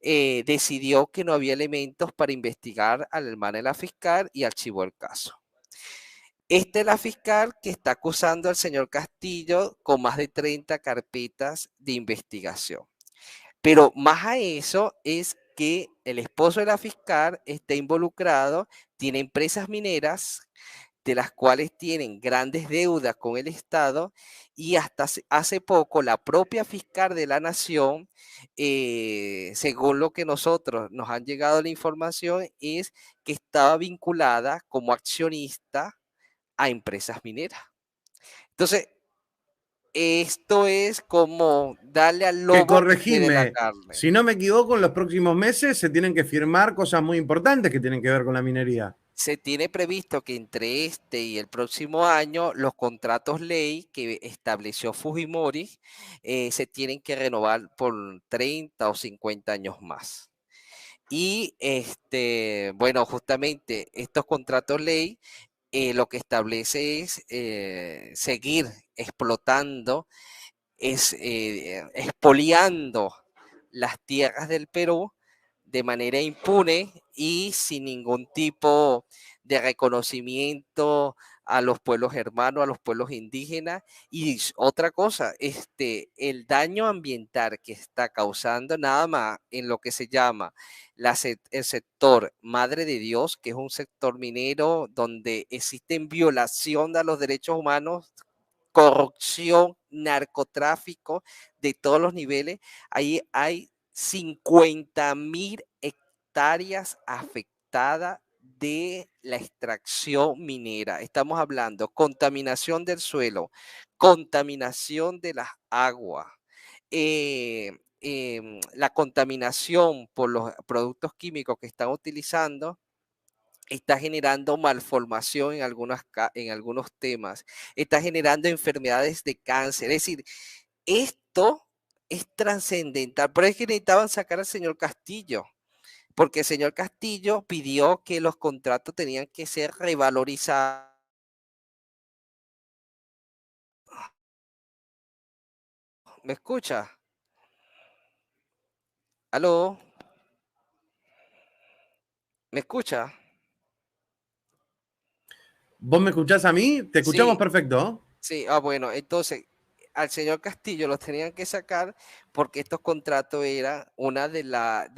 decidió que no había elementos para investigar al hermano de la fiscal y archivó el caso. Esta es la fiscal que está acusando al señor Castillo con más de 30 carpetas de investigación. Pero más a eso es que el esposo de la fiscal está involucrado, tiene empresas mineras de las cuales tienen grandes deudas con el Estado y hasta hace poco la propia fiscal de la Nación, según lo que nosotros nos han llegado la información, es que estaba vinculada como accionista a empresas mineras. Entonces, esto es como darle al Que lobo que quede la corregime, carne. si no me equivoco, en los próximos meses se tienen que firmar cosas muy importantes que tienen que ver con la minería. Se tiene previsto que entre este y el próximo año los contratos ley que estableció Fujimori se tienen que renovar por 30 o 50 años más. Y bueno, justamente estos contratos ley lo que establece es seguir explotando, expoliando las tierras del Perú de manera impune y sin ningún tipo de reconocimiento a los pueblos hermanos, a los pueblos indígenas. Y otra cosa, el daño ambiental que está causando nada más en lo que se llama el sector Madre de Dios, que es un sector minero donde existen violación a los derechos humanos, corrupción, narcotráfico de todos los niveles. Ahí hay 50.000 hectáreas afectadas de la extracción minera. Estamos hablando contaminación del suelo, contaminación de las aguas, la contaminación por los productos químicos que están utilizando está generando malformación en algunos temas, está generando enfermedades de cáncer. Es decir, esto es trascendental. Por eso es que necesitaban sacar al señor Castillo, porque el señor Castillo pidió que los contratos tenían que ser revalorizados. ¿Me escucha? ¿Aló? ¿Me escucha? ¿Vos me escuchás a mí? Te escuchamos Sí, perfecto. sí, bueno, entonces al señor Castillo los tenían que sacar porque estos contratos eran una de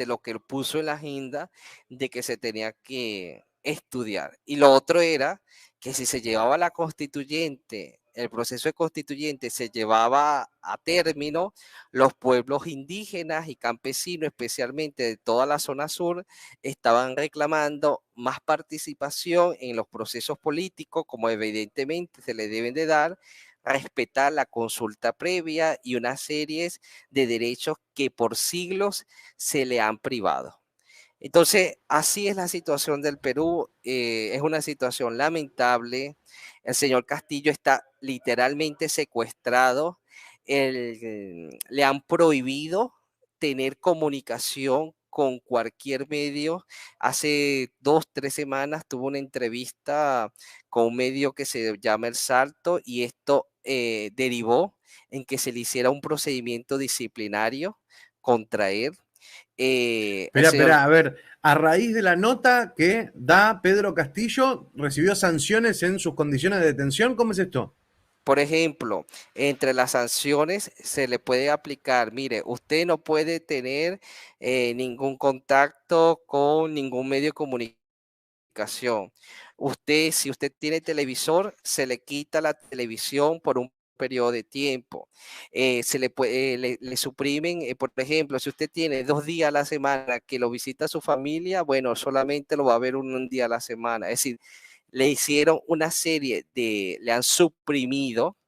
lo que él puso en la agenda de que se tenía que estudiar. Y lo otro era que si se llevaba la constituyente, el proceso de constituyente se llevaba a término, los pueblos indígenas y campesinos, especialmente de toda la zona sur, estaban reclamando más participación en los procesos políticos, como evidentemente se le deben de dar, respetar la consulta previa y una serie de derechos que por siglos se le han privado. Entonces, así es la situación del Perú. Es una situación lamentable. El señor Castillo está literalmente secuestrado. Le han prohibido tener comunicación con cualquier medio. Hace 2, 3 semanas tuvo una entrevista con un medio que se llama El Salto y esto derivó en que se le hiciera un procedimiento disciplinario contra él. El Espera, señor, espera, a ver, a raíz de la nota que da Pedro Castillo, ¿recibió sanciones en sus condiciones de detención? ¿Cómo es esto? por ejemplo, entre las sanciones se le puede aplicar, mire, usted no puede tener ningún contacto con ningún medio de comunicación. Usted, si usted tiene televisor, se le quita la televisión por un periodo de tiempo. Le suprimen, por ejemplo, si usted tiene 2 días a la semana que lo visita su familia, bueno, solamente lo va a ver un día a la semana. Es decir, le han suprimido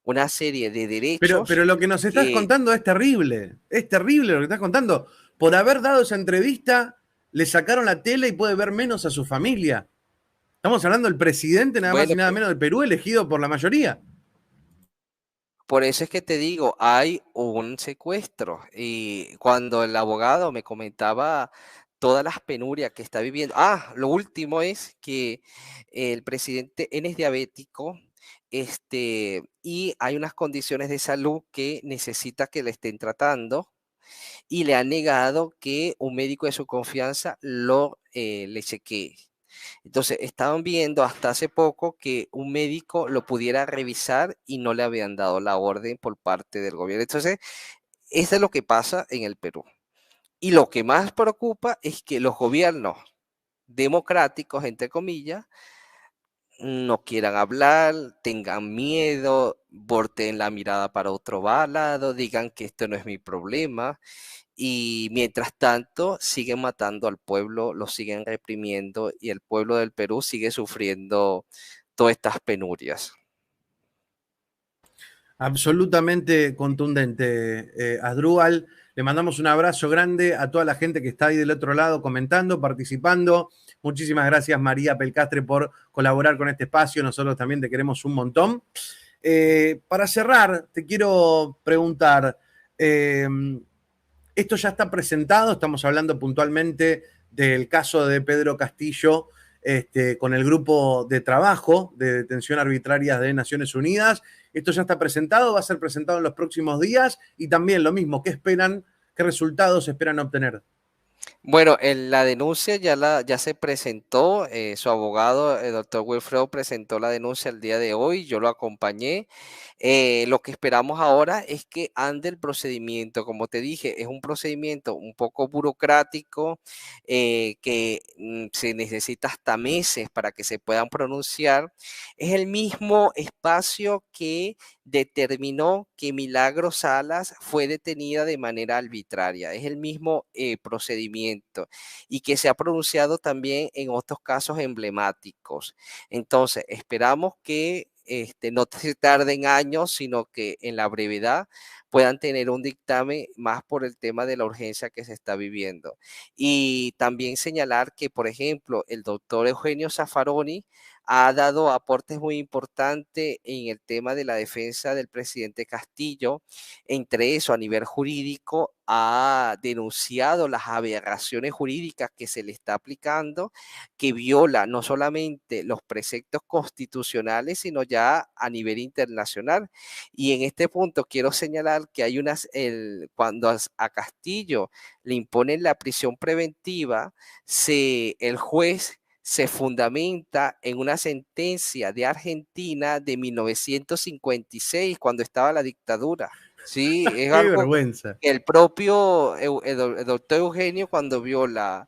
una serie de derechos Pero lo que nos estás que, contando es terrible lo que estás contando. Por haber dado esa entrevista, le sacaron la tele y puede ver menos a su familia. Estamos hablando del presidente, nada más y bueno, nada menos del Perú, elegido por la mayoría. por eso es que te digo, hay un secuestro. Y cuando el abogado me comentaba todas las penurias que está viviendo, lo último es que el presidente él es diabético, y hay unas condiciones de salud que necesita que le estén tratando y le han negado que un médico de su confianza le chequee. Entonces, estaban viendo hasta hace poco que un médico lo pudiera revisar y no le habían dado la orden por parte del gobierno. Entonces, eso es lo que pasa en el Perú. Y lo que más preocupa es que los gobiernos democráticos, entre comillas, no quieran hablar, tengan miedo, volteen la mirada para otro lado, digan que esto no es mi problema. Y mientras tanto, siguen matando al pueblo, lo siguen reprimiendo y el pueblo del Perú sigue sufriendo todas estas penurias. Absolutamente contundente, Asdrúbal. Le mandamos un abrazo grande a toda la gente que está ahí del otro lado comentando, participando. Muchísimas gracias, María Pelcastre, por colaborar con este espacio. Nosotros también te queremos un montón. Para cerrar, te quiero preguntar, eh, esto ya está presentado, estamos hablando puntualmente del caso de Pedro Castillo con el grupo de trabajo de detención arbitraria de Naciones Unidas. Esto ya está presentado, va a ser presentado en los próximos días y también lo mismo, ¿qué esperan, qué resultados esperan obtener? Bueno, la denuncia ya se presentó, su abogado, el doctor Wilfredo, presentó la denuncia el día de hoy, yo lo acompañé. Lo que esperamos ahora es que ande el procedimiento. Como te dije, es un procedimiento un poco burocrático, que se necesita hasta meses para que se puedan pronunciar. Es el mismo espacio que determinó que Milagro Salas fue detenida de manera arbitraria. Es el mismo procedimiento y que se ha pronunciado también en otros casos emblemáticos. Entonces, esperamos que no se tarden años, sino que en la brevedad puedan tener un dictamen más por el tema de la urgencia que se está viviendo. Y también señalar que, por ejemplo, el doctor Eugenio Zaffaroni ha dado aportes muy importantes en el tema de la defensa del presidente Castillo. Entre eso, a nivel jurídico, ha denunciado las aberraciones jurídicas que se le está aplicando, que viola no solamente los preceptos constitucionales, sino ya a nivel internacional. Y en este punto quiero señalar que hay cuando a Castillo le imponen la prisión preventiva, el juez se fundamenta en una sentencia de Argentina de 1956, cuando estaba la dictadura. Sí, es ¡Qué algo vergüenza! que el propio el doctor Eugenio, cuando vio la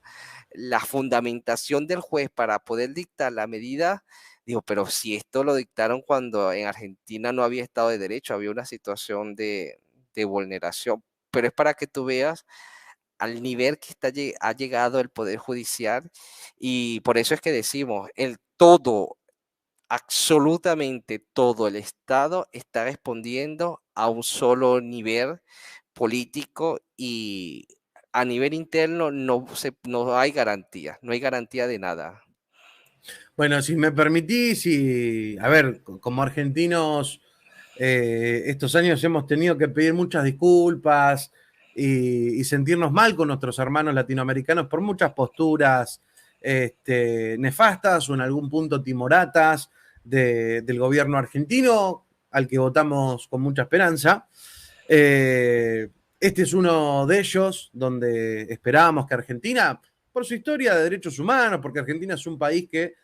fundamentación del juez para poder dictar la medida, digo, pero si esto lo dictaron cuando en Argentina no había Estado de Derecho, había una situación de vulneración. Pero es para que tú veas al nivel que ha llegado el Poder Judicial, y por eso es que decimos, absolutamente todo el Estado está respondiendo a un solo nivel político, y a nivel interno no hay garantía, no hay garantía de nada. Bueno, si me permitís, y a ver, como argentinos, estos años hemos tenido que pedir muchas disculpas y sentirnos mal con nuestros hermanos latinoamericanos por muchas posturas nefastas o en algún punto timoratas del gobierno argentino, al que votamos con mucha esperanza. Este es uno de ellos, donde esperábamos que Argentina, por su historia de derechos humanos, porque Argentina es un país que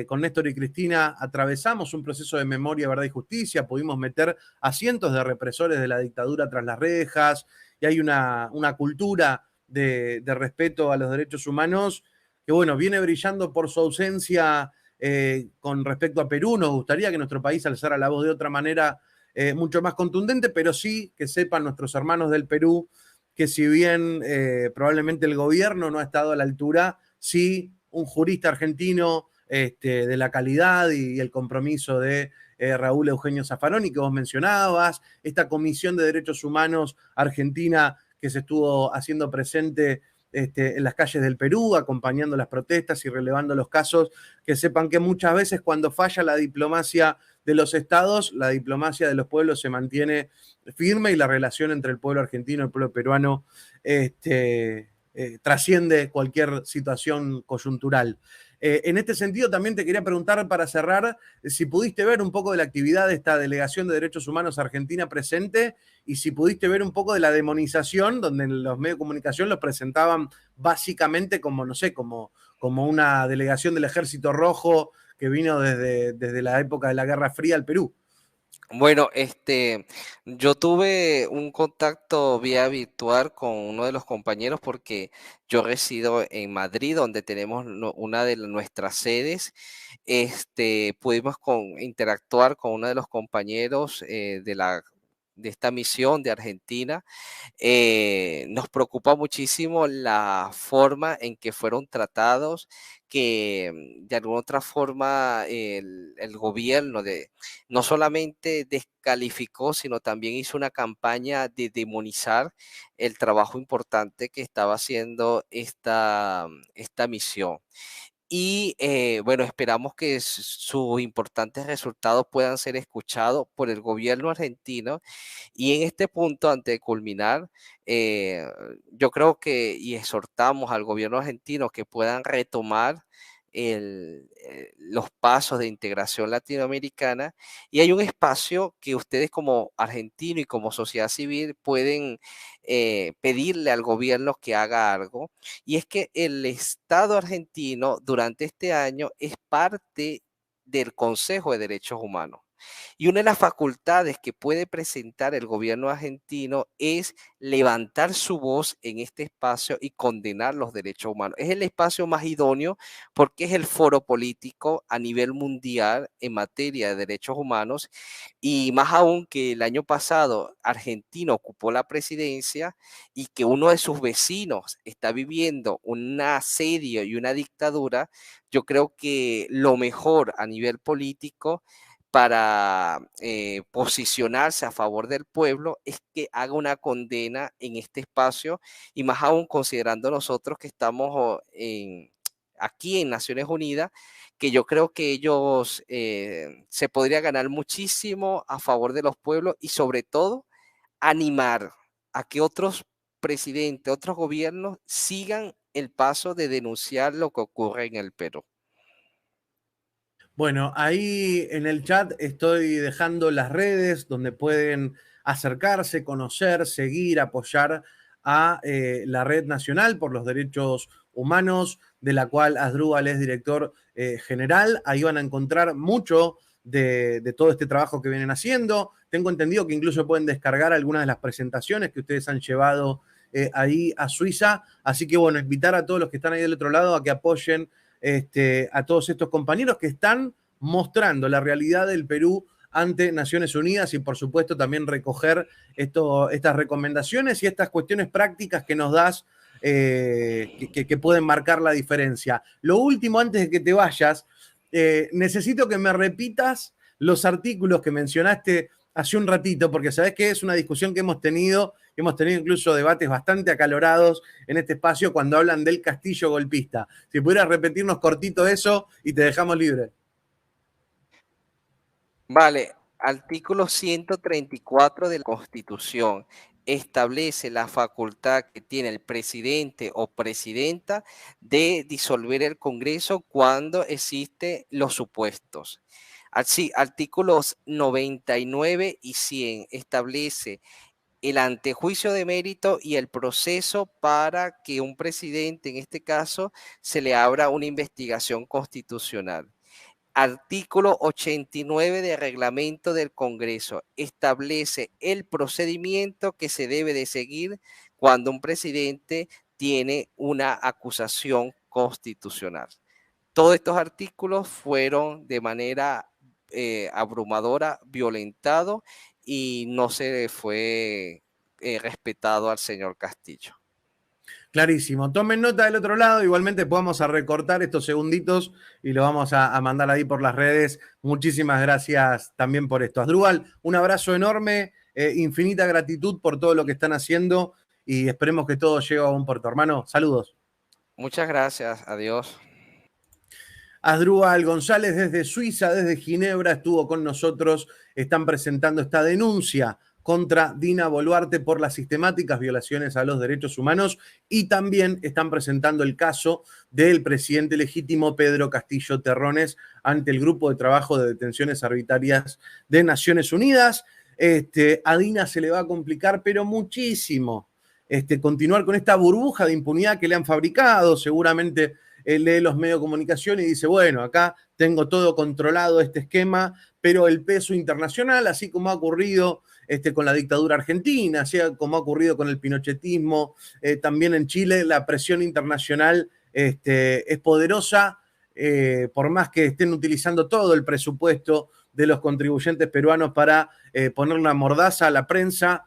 con Néstor y Cristina atravesamos un proceso de memoria, verdad y justicia, pudimos meter a cientos de represores de la dictadura tras las rejas, y hay una cultura de respeto a los derechos humanos que, bueno, viene brillando por su ausencia con respecto a Perú. Nos gustaría que nuestro país alzara la voz de otra manera mucho más contundente, pero sí que sepan nuestros hermanos del Perú que si bien probablemente el gobierno no ha estado a la altura, sí un jurista argentino de la calidad y el compromiso de Raúl Eugenio Zaffaroni, que vos mencionabas, esta Comisión de Derechos Humanos Argentina que se estuvo haciendo presente en las calles del Perú, acompañando las protestas y relevando los casos, que sepan que muchas veces cuando falla la diplomacia de los estados, la diplomacia de los pueblos se mantiene firme y la relación entre el pueblo argentino y el pueblo peruano trasciende cualquier situación coyuntural. En este sentido, también te quería preguntar para cerrar si pudiste ver un poco de la actividad de esta Delegación de Derechos Humanos Argentina presente y si pudiste ver un poco de la demonización, donde en los medios de comunicación los presentaban básicamente como, no sé, como una delegación del Ejército Rojo que vino desde la época de la Guerra Fría al Perú. Bueno, yo tuve un contacto vía virtual con uno de los compañeros porque yo resido en Madrid, donde tenemos una de nuestras sedes. Pudimos interactuar con uno de los compañeros de esta misión de Argentina. Nos preocupa muchísimo la forma en que fueron tratados, que de alguna otra forma el gobierno no solamente descalificó, sino también hizo una campaña de demonizar el trabajo importante que estaba haciendo esta misión. Y bueno, esperamos que sus importantes resultados puedan ser escuchados por el gobierno argentino. Y en este punto, antes de culminar, eh, yo creo que y exhortamos al gobierno argentino que puedan retomar los pasos de integración latinoamericana, y hay un espacio que ustedes como argentino y como sociedad civil pueden pedirle al gobierno que haga algo, y es que el Estado argentino durante este año es parte del Consejo de Derechos Humanos. Y una de las facultades que puede presentar el gobierno argentino es levantar su voz en este espacio y condenar los derechos humanos. Es el espacio más idóneo porque es el foro político a nivel mundial en materia de derechos humanos, y más aún que el año pasado Argentina ocupó la presidencia y que uno de sus vecinos está viviendo un asedio y una dictadura. Yo creo que lo mejor a nivel político para posicionarse a favor del pueblo es que haga una condena en este espacio, y más aún considerando nosotros que estamos aquí en Naciones Unidas, que yo creo que ellos se podría ganar muchísimo a favor de los pueblos y sobre todo animar a que otros presidentes, otros gobiernos sigan el paso de denunciar lo que ocurre en el Perú. Bueno, ahí en el chat estoy dejando las redes donde pueden acercarse, conocer, seguir, apoyar a la Red Nacional por los Derechos Humanos, de la cual Asdrúbal es director general. Ahí van a encontrar mucho de todo este trabajo que vienen haciendo. Tengo entendido que incluso pueden descargar algunas de las presentaciones que ustedes han llevado ahí a Suiza. Así que bueno, invitar a todos los que están ahí del otro lado a que apoyen a todos estos compañeros que están mostrando la realidad del Perú ante Naciones Unidas y por supuesto también recoger estas recomendaciones y estas cuestiones prácticas que nos das que pueden marcar la diferencia. Lo último, antes de que te vayas, necesito que me repitas los artículos que mencionaste hace un ratito, porque sabés que es una discusión que hemos tenido incluso debates bastante acalorados en este espacio cuando hablan del castillo golpista. Si pudieras repetirnos cortito eso y te dejamos libre. Vale, artículo 134 de la Constitución. establece la facultad que tiene el presidente o presidenta de disolver el Congreso cuando existen los supuestos. Así, artículos 99 y 100 establece el antejuicio de mérito y el proceso para que un presidente, en este caso, se le abra una investigación constitucional. Artículo 89 del reglamento del Congreso establece el procedimiento que se debe de seguir cuando un presidente tiene una acusación constitucional. Todos estos artículos fueron de manera abrumadora violentados y no se fue respetado al señor Castillo. Clarísimo. Tomen nota del otro lado. Igualmente podemos a recortar estos segunditos y lo vamos a mandar ahí por las redes. Muchísimas gracias también por esto. Asdrúbal, un abrazo enorme, infinita gratitud por todo lo que están haciendo y esperemos que todo llegue a buen puerto. Hermano, saludos. Muchas gracias. Adiós. Asdrúbal González desde Suiza, desde Ginebra, estuvo con nosotros. Están presentando esta denuncia contra Dina Boluarte por las sistemáticas violaciones a los derechos humanos y también están presentando el caso del presidente legítimo Pedro Castillo Terrones ante el Grupo de Trabajo de Detenciones Arbitrarias de Naciones Unidas. A Dina se le va a complicar, pero muchísimo, continuar con esta burbuja de impunidad que le han fabricado. Seguramente lee los medios de comunicación y dice, bueno, acá tengo todo controlado este esquema, pero el peso internacional, así como ha ocurrido con la dictadura argentina, así como ha ocurrido con el pinochetismo, también en Chile, la presión internacional es poderosa, por más que estén utilizando todo el presupuesto de los contribuyentes peruanos para poner la mordaza a la prensa,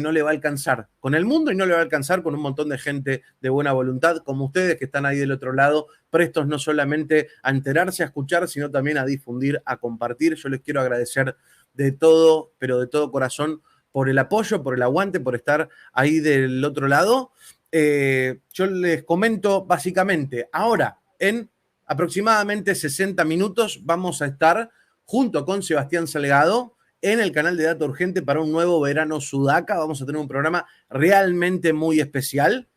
no le va a alcanzar con el mundo y no le va a alcanzar con un montón de gente de buena voluntad como ustedes que están ahí del otro lado, prestos no solamente a enterarse, a escuchar, sino también a difundir, a compartir. Yo les quiero agradecer de todo, pero de todo corazón, por el apoyo, por el aguante, por estar ahí del otro lado. Yo les comento básicamente, ahora en aproximadamente 60 minutos vamos a estar junto con Sebastián Salgado en el canal de Data Urgente para un nuevo Verano Sudaca. Vamos a tener un programa realmente muy especial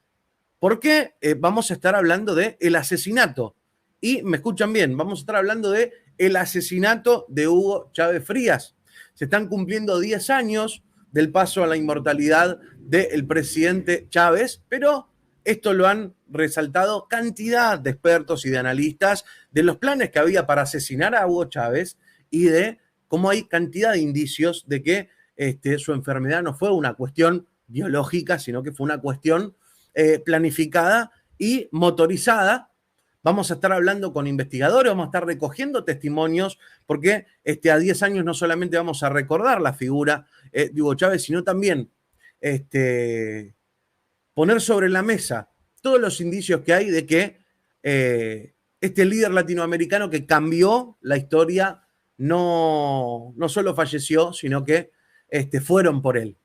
porque vamos a estar hablando de el asesinato. Y me escuchan bien, vamos a estar hablando de el asesinato de Hugo Chávez Frías. Se están cumpliendo 10 años del paso a la inmortalidad del presidente Chávez, pero esto lo han resaltado cantidad de expertos y de analistas de los planes que había para asesinar a Hugo Chávez y de cómo hay cantidad de indicios de que su enfermedad no fue una cuestión biológica, sino que fue una cuestión planificada y motorizada. Vamos a estar hablando con investigadores, vamos a estar recogiendo testimonios, porque a 10 años no solamente vamos a recordar la figura de Hugo Chávez, sino también poner sobre la mesa todos los indicios que hay de que este líder latinoamericano que cambió la historia no solo falleció, sino que fueron por él.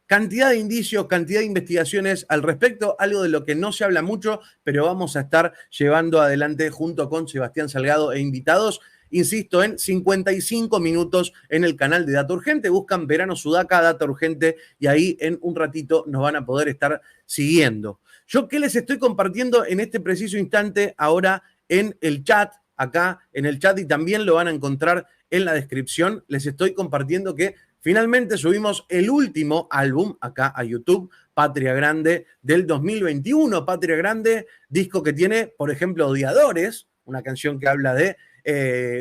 Cantidad de indicios, cantidad de investigaciones al respecto, algo de lo que no se habla mucho, pero vamos a estar llevando adelante junto con Sebastián Salgado e invitados. Insisto, en 55 minutos en el canal de Data Urgente. Buscan Verano Sudaca, Data Urgente, y ahí en un ratito nos van a poder estar siguiendo. Yo, ¿qué les estoy compartiendo en este preciso instante ahora en el chat? Acá en el chat, y también lo van a encontrar en la descripción. Les estoy compartiendo que finalmente subimos el último álbum acá a YouTube, Patria Grande, del 2021. Patria Grande, disco que tiene, por ejemplo, Odiadores, una canción que habla de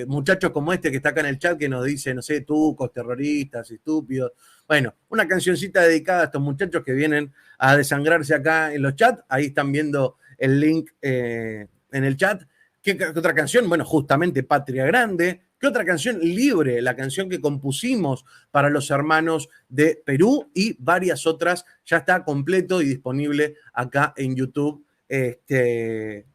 muchachos como este que está acá en el chat que nos dice, no sé, tucos, terroristas, estúpidos. Bueno, una cancioncita dedicada a estos muchachos que vienen a desangrarse acá en los chats. Ahí están viendo el link en el chat. ¿Qué otra canción? Bueno, justamente Patria Grande. ¿Qué otra canción? Libre, la canción que compusimos para los hermanos de Perú, y varias otras. Ya está completo y disponible acá en YouTube.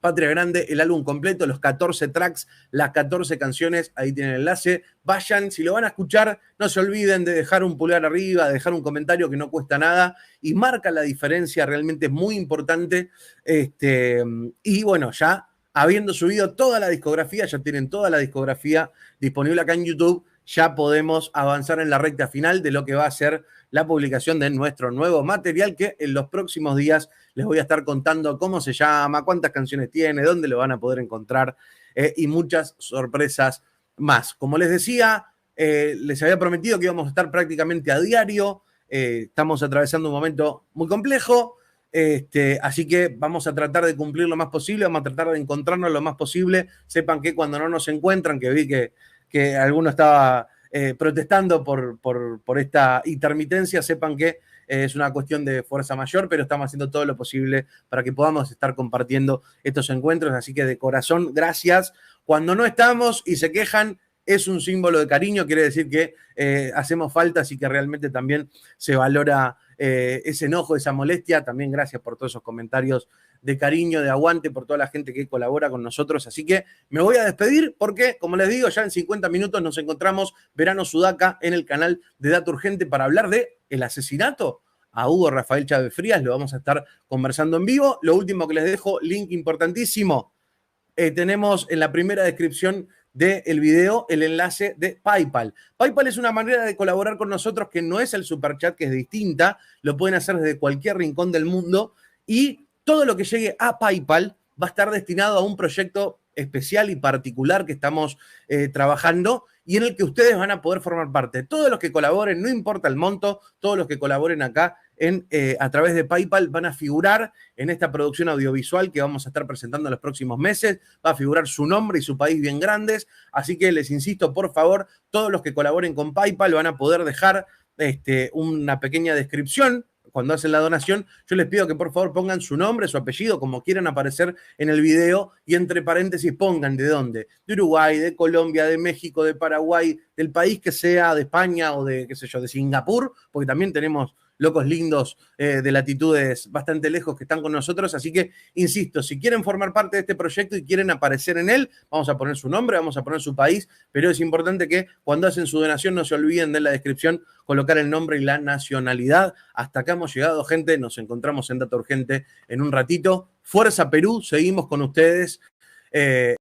Patria Grande, el álbum completo, los 14 tracks, las 14 canciones, ahí tienen el enlace. Vayan, si lo van a escuchar, no se olviden de dejar un pulgar arriba, de dejar un comentario que no cuesta nada y marca la diferencia, realmente es muy importante. Y bueno, ya habiendo subido toda la discografía, ya tienen toda la discografía disponible acá en YouTube, ya podemos avanzar en la recta final de lo que va a ser la publicación de nuestro nuevo material, que en los próximos días les voy a estar contando cómo se llama, cuántas canciones tiene, dónde lo van a poder encontrar y muchas sorpresas más. Como les decía, les había prometido que íbamos a estar prácticamente a diario. Estamos atravesando un momento muy complejo, así que vamos a tratar de cumplir lo más posible, vamos a tratar de encontrarnos lo más posible. Sepan que cuando no nos encuentran, que vi que alguno estaba protestando por esta intermitencia, sepan que es una cuestión de fuerza mayor, pero estamos haciendo todo lo posible para que podamos estar compartiendo estos encuentros, así que de corazón, gracias. Cuando no estamos y se quejan, es un símbolo de cariño, quiere decir que hacemos falta, así que realmente también se valora ese enojo, esa molestia. También gracias por todos esos comentarios de cariño, de aguante, por toda la gente que colabora con nosotros. Así que me voy a despedir porque, como les digo, ya en 50 minutos nos encontramos Verano Sudaca en el canal de Dato Urgente para hablar de el asesinato a Hugo Rafael Chávez Frías. Lo vamos a estar conversando en vivo. Lo último que les dejo, link importantísimo. Tenemos en la primera descripción del video el enlace de PayPal. PayPal es una manera de colaborar con nosotros que no es el superchat, que es distinta. Lo pueden hacer desde cualquier rincón del mundo y todo lo que llegue a PayPal va a estar destinado a un proyecto especial y particular que estamos trabajando y en el que ustedes van a poder formar parte. Todos los que colaboren, no importa el monto, todos los que colaboren acá a través de PayPal van a figurar en esta producción audiovisual que vamos a estar presentando en los próximos meses. Va a figurar su nombre y su país bien grandes. Así que les insisto, por favor, todos los que colaboren con PayPal van a poder dejar una pequeña descripción cuando hacen la donación. Yo les pido que por favor pongan su nombre, su apellido, como quieran aparecer en el video y entre paréntesis pongan de dónde. De Uruguay, de Colombia, de México, de Paraguay, del país que sea, de España o de, qué sé yo, de Singapur, porque también tenemos locos lindos de latitudes bastante lejos que están con nosotros. Así que, insisto, si quieren formar parte de este proyecto y quieren aparecer en él, vamos a poner su nombre, vamos a poner su país, pero es importante que cuando hacen su donación no se olviden de en la descripción colocar el nombre y la nacionalidad. Hasta acá hemos llegado, gente. Nos encontramos en Dato Urgente en un ratito. Fuerza Perú, seguimos con ustedes.